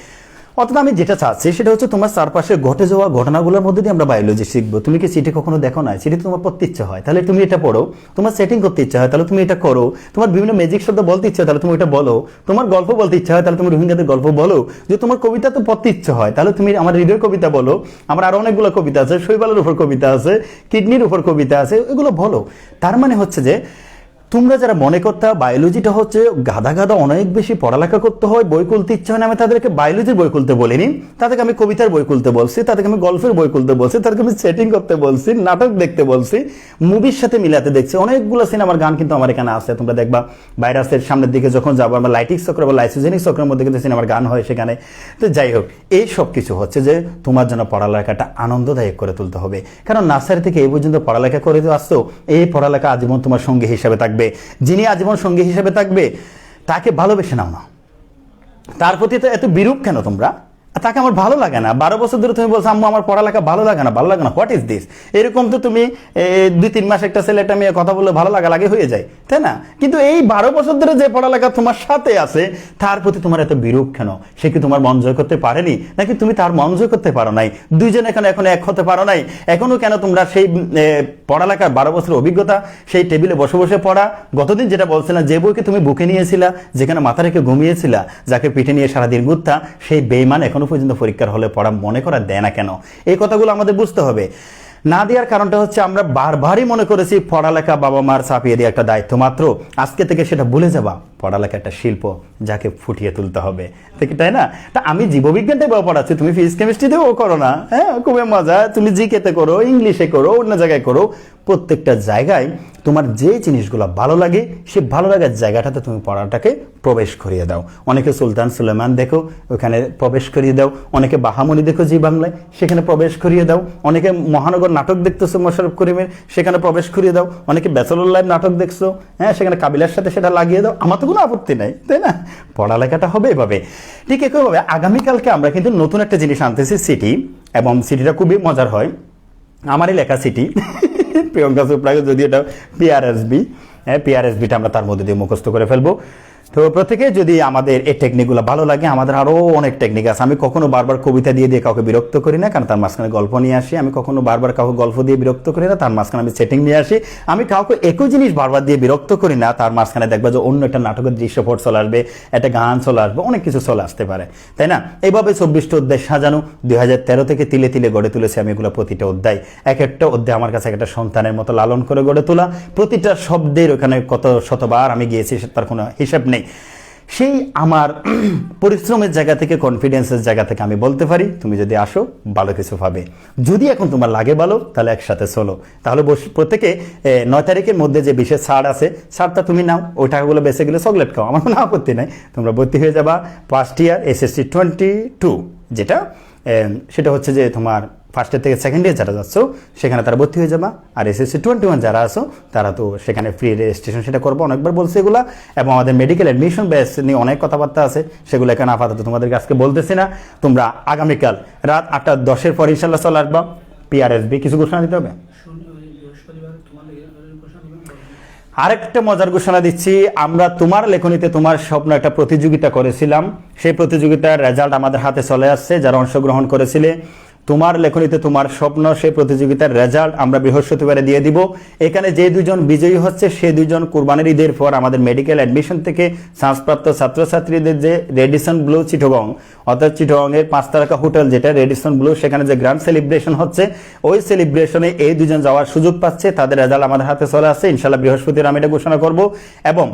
S1: অর্থাৎ আমি যেটা চাচ্ছি সেটা হচ্ছে তোমার চারপাশে ঘটে যাওয়া ঘটনাগুলোর মধ্যে দিয়ে আমরা বায়োলজি শিখবো। তুমি কি চিঠি কখনো দেখো না? চিঠি তোমার পড়তে ইচ্ছে হয়, তাহলে তুমি এটা পড়ো। তোমার সেটিং করতে ইচ্ছে হয়, তাহলে তুমি এটা করো। তোমার বিভিন্ন ম্যাজিক শব্দ বলতে ইচ্ছে হয়, তাহলে তুমি এটা বলো। তোমার গল্প বলতে ইচ্ছে হয়, তাহলে তুমি রোহিঙ্গাদের গল্প বলো। যে তোমার কবিতা তো পড়তে ইচ্ছে হয়, তাহলে তুমি আমার হৃদয়ের কবিতা বলো। আমার আরো অনেকগুলো কবিতা আছে, শৈবালের উপর কবিতা আছে, কিডনির উপর কবিতা আছে, এগুলো বলো। তার মানে হচ্ছে যে তোমরা যারা মনে করতে বায়োলজিটা হচ্ছে গাদা গাদা অনেক বেশি পড়ালেখা করতে হয়, বই খুলতে ইচ্ছা হয় না, আমি তাদেরকে বায়োলজির বই খুলতে বলিনি। তাদেরকে আমি কবিতার বই খুলতে বলছি, তাদেরকে আমি গল্পের বই খুলতে বলছি, তাদেরকে আমি সেটিং করতে বলছি, নাটক দেখতে বলছি, মুভির সাথে মিলাতে দেখছি। অনেকগুলো সিনেমার গান কিন্তু আমার এখানে আছে, তোমরা দেখবা ভাইরাসের সামনের দিকে যখন যাবো আমরা লাইটিক চক্র বা লাইসোজেনিক চক্রের মধ্যে কিন্তু সিনেমার গান হয় সেখানে। তো যাই হোক, এই সব কিছু হচ্ছে যে তোমার জন্য পড়ালেখাটা আনন্দদায়ক করে তুলতে হবে। কারণ নার্সারি থেকে এই পর্যন্ত পড়ালেখা করে তো আসছো, এই পড়ালেখা আজীবন তোমার সঙ্গী হিসাবে থাকবে। যিনি আজীবন সঙ্গী হিসেবে থাকবে তাকে ভালোবেসে নাও না। তার প্রতি তো এত বিরূপ কেন তোমরা? তাকে আমার ভালো লাগে না। 12 বছর ধরে তুমি বলছো আম্মু আমার পড়ালেখা ভালো লাগে না, ভালো লাগে না। What is this? এরকম তো তুমি 2-3 মাস একটা ছেলে একটা মেয়ে কথা বললে ভালো লাগা লাগে হয়ে যায়, তাই না? কিন্তু এই 12 বছর ধরে যে পড়ালেখা তোমার সাথে আছে তার প্রতি তোমার এত বিরূপ কেন? সে কি তোমার মন জয় করতে পারেনি, নাকি তুমি তার মন জয় করতে পারো নাই? দুইজন এখনো এক হতে পারো নাই? এখনো কেন তোমরা সেই পড়ালেখার 12 বছরের অভিজ্ঞতা, সেই টেবিলে বসে বসে পড়া, গতদিন যেটা বলছিলাম যে বইকে তুমি বুকে নিয়েছিলা, যেখানে মাথা রেখে ঘুমিয়েছিলা, যাকে পিঠে নিয়ে সারাদিন ঘুরতা, সেই বেঈমান এখনো পর্যন্ত পরীক্ষার হলে পড়া মনে করা দেয় না কেন? এই কথাগুলো আমাদের বুঝতে হবে। না দেওয়ার কারণটা হচ্ছে আমরা বারবারই মনে করেছি পড়ালেখা বাবা মার চাপিয়ে দিয়ে একটা দায়িত্ব মাত্র। আজকে থেকে সেটা ভুলে যাবা, পড়ালেখা একটা শিল্প, যাকে ফুটিয়ে তুলতে হবে, তাই না? তা আমি জীববিজ্ঞানটাই পড়াচ্ছি, তুমি ফিজিক্স কেমিস্ট্রিতেও করো না, হ্যাঁ খুবই মজা। তুমি জিকেতে করো, ইংলিশে করো, অন্য জায়গায় করো, প্রত্যেকটা জায়গায় তোমার যে জিনিসগুলো ভালো লাগে সে ভালো লাগার জায়গাটাতে তুমি পড়াটাকে প্রবেশ করিয়ে দাও। অনেকে সুলতান সুলেমান দেখো, ওখানে প্রবেশ করিয়ে দাও। অনেকে বাহামণি দেখো জি বাংলায়, সেখানে প্রবেশ করিয়ে দাও। অনেকে মহানগর নাটক দেখতেছো মোশাররফ করিমের, সেখানে প্রবেশ করিয়ে দাও। অনেকে ব্যাচেলর লাইফ নাটক দেখছো, হ্যাঁ সেখানে কাবিলার সাথে সেটা লাগিয়ে দাও। আমার তো কোনো আপত্তি নাই, তাই না? পড়ালেখাটা হবে এভাবে। ঠিক একইভাবে আগামীকালকে আমরা কিন্তু নতুন একটা জিনিস আনতেছি, সিটি, এবং সিটিটা খুবই মজার হয়। আমারই লেখা সিটি, প্রিয়ঙ্কা চোপড়াকে, যদি এটা পিআরএসবি, হ্যাঁ পিআরএসবিটা আমরা তার মধ্যে দিয়ে মুখস্থ করে ফেলবো। তো প্রত্যেকে যদি আমাদের এই টেকনিকগুলো ভালো লাগে, আমাদের আরও অনেক টেকনিক আছে। আমি কখনো বারবার কবিতা দিয়ে দিয়ে কাউকে বিরক্ত করি না, কারণ তার মাঝখানে গল্প নিয়ে আসি। আমি কখনো বারবার কাউকে গল্প দিয়ে বিরক্ত করি না, তার মাঝখানে আমি সেটিং নিয়ে আসি। আমি কাউকে একই জিনিস বারবার দিয়ে বিরক্ত করি না, তার মাঝখানে দেখবা যে অন্য একটা নাটকের দৃশ্যপট চলে আসবে, একটা গান চলে আসবে, অনেক কিছু চলে আসতে পারে, তাই না? এইভাবে 24টা অধ্যায় সাজানো, 2013 থেকে তিলে তিলে গড়ে তুলেছি আমি এগুলো। প্রতিটা অধ্যায় এক একটা অধ্যায় আমার কাছে একটা সন্তানের মতো লালন করে গড়ে তোলা। প্রতিটা শব্দের ওখানে কত শতবার আমি গিয়েছি তার কোনো হিসাব নেই। সেই আমার পরিশ্রমের জায়গা থেকে, কনফিডেন্সের জায়গা থেকে আমি বলতে পারি তুমি যদি আসো ভালো কিছু পাবে। যদি এখন তোমার লাগে ভালো, তাহলে একসাথে চলো। তাহলে প্রত্যেকে 9 তারিখের মধ্যে যে বিশেষ ছাড় আছে, ছাড়টা তুমি নাও। ওই টাকাগুলো বেঁচে গেলে চকলেট খাও, আমার কোনো আপত্তি নাই। তোমরা ভর্তি হয়ে যাবা ফার্স্ট ইয়ার SSC 22, যেটা সেটা হচ্ছে যে তোমার ফার্স্ট ইয়ার থেকে সেকেন্ড ইয়ার যারা যাচ্ছ সেখানে তারা ভর্তি হয়ে যাবা। আর SSC 21 যারা আছো তারা তো সেখানে ফ্রি রেজিস্ট্রেশন সেটা করবো, অনেকবার বলছে এগুলা। এবং আমাদের মেডিকেল অ্যাডমিশন ব্যাচ নিয়ে অনেক কথাবার্তা আছে, সেগুলো এখানে আপাতত তোমাদেরকে আজকে বলতেছি না। তোমরা আগামীকাল রাত 8:10 পর ইনশাল্লাহ চলে আসবা। পিআরএসবি কিছু ঘোষণা দিতে হবে। আরেকটা মজার ঘোষণা দিচ্ছি, আমরা তোমার লেখনীতে তোমার স্বপ্ন একটা প্রতিযোগিতা করেছিলাম। সেই প্রতিযোগিতার রেজাল্ট আমাদের হাতে চলে আসছে। যারা অংশগ্রহণ করেছিলে তোমার লেখনীতে তোমার স্বপ্ন, সেই প্রতিযোগিতার রেজাল্ট আমরা বৃহস্পতিবারে দিয়ে দিব। এখানে যে দুজন বিজয়ী হচ্ছে সে দুজন কুরবানির ঈদের পর আমাদের মেডিকেল অ্যাডমিশন থেকে চান্সপ্রাপ্ত ছাত্রছাত্রীদের যে রেডিসন ব্লু চিটগং, অর্থাৎ চিটগংয়ের 5 তারকা হোটেল যেটা রেডিসন ব্লু, সেখানে যে গ্র্যান্ড সেলিব্রেশন হচ্ছে, ওই সেলিব্রেশনে এই দুজন যাওয়ার সুযোগ পাচ্ছে। তাদের রেজাল্ট আমাদের হাতে চলে আসছে, ইনশাল্লাহ বৃহস্পতিবার আমি এটা ঘোষণা করব। এবং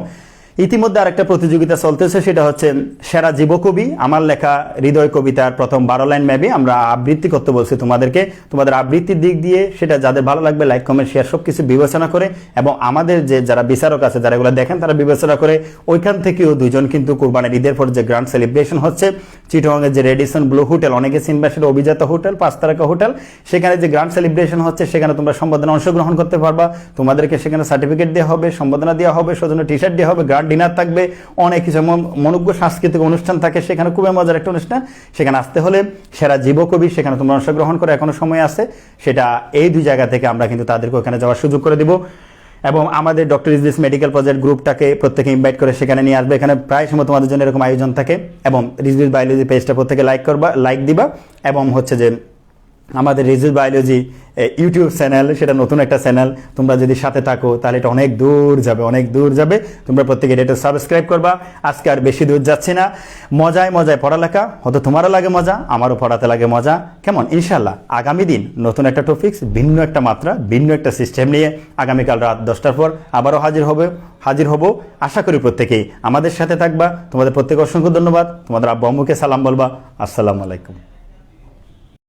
S1: ইতিমধ্যে আরেকটা প্রতিযোগিতা চলতেছে, সেটা হচ্ছে সেরা জীবকবি, আমার লেখা হৃদয় কবিতার প্রথম 12 লাইন মেবি আমরা আবৃত্তি করতে বলছি তোমাদেরকে। তোমাদের আবৃত্তির দিক দিয়ে সেটা যাদের ভালো লাগবে লাইক কমেন্ট শেয়ার সব কিছু বিবেচনা করে, এবং আমাদের যে যারা বিচারক আছে যারা এগুলো দেখেন তারা বিবেচনা করে, ওইখান থেকেও দুজন কিন্তু কুরবানির ঈদের পর যে গ্র্যান্ড সেলিব্রেশন হচ্ছে চিটগংয়ের যে রেডিসন ব্লু হোটেল, অনেকে চিনবা সেটা অভিজাত হোটেল, 5 তারকা হোটেল, সেখানে যে গ্র্যান্ড সেলিব্রেশন হচ্ছে সেখানে তোমরা সম্বর্ধনা অংশগ্রহণ করতে পারবা। তোমাদেরকে সেখানে সার্টিফিকেট দেওয়া হবে, সম্বর্ধনা দেওয়া হবে, সৌজন্য টি শার্ট দেওয়া হবে, ব্লাড ডিনার থাকবে, অনেক কিছু মনোজ্ঞ সাংস্কৃতিক অনুষ্ঠান থাকে সেখানে, খুবই মজার একটা অনুষ্ঠান। সেখানে আসতে হলে সেরা জীবকবি সেখানে তোমরা অংশগ্রহণ করে, এখনো সময় আছে, সেটা এই 2 জায়গা থেকে আমরা কিন্তু তাদেরকে ওখানে যাওয়ার সুযোগ করে দিব। এবং আমাদের ডক্টর ইদ্রিস মেডিকেল প্রজেক্ট গ্রুপটাকে প্রত্যেকে ইনভাইট করে সেখানে নিয়ে আসবে। এখানে প্রায় সময় তোমাদের জন্য এরকম আয়োজন থাকে। এবং রিজভিস বায়োলজি পেজটা প্রত্যেকে লাইক দিবা। এবং হচ্ছে যে আমাদের রিজভিস বায়োলজি ইউটিউব চ্যানেল, সেটা নতুন একটা চ্যানেল, তোমরা যদি সাথে থাকো তাহলে এটা অনেক দূর যাবে। তোমরা প্রত্যেকে এটা সাবস্ক্রাইব করবা। আজকে আর বেশি দূর যাচ্ছি না, মজায় পড়ালেখা, হয়তো তোমারও লাগে মজা, আমারও পড়াতে লাগে মজা, কেমন? ইনশাল্লাহ আগামী দিন নতুন একটা টপিক্স, ভিন্ন একটা মাত্রা, ভিন্ন একটা সিস্টেম নিয়ে আগামীকাল রাত 10টার পর আবারও হাজির হব। আশা করি প্রত্যেকেই আমাদের সাথে থাকবা। তোমাদের প্রত্যেকে অসংখ্য ধন্যবাদ। তোমাদের আব্বু আম্মুকে সালাম বলবা। আসসালামু আলাইকুম।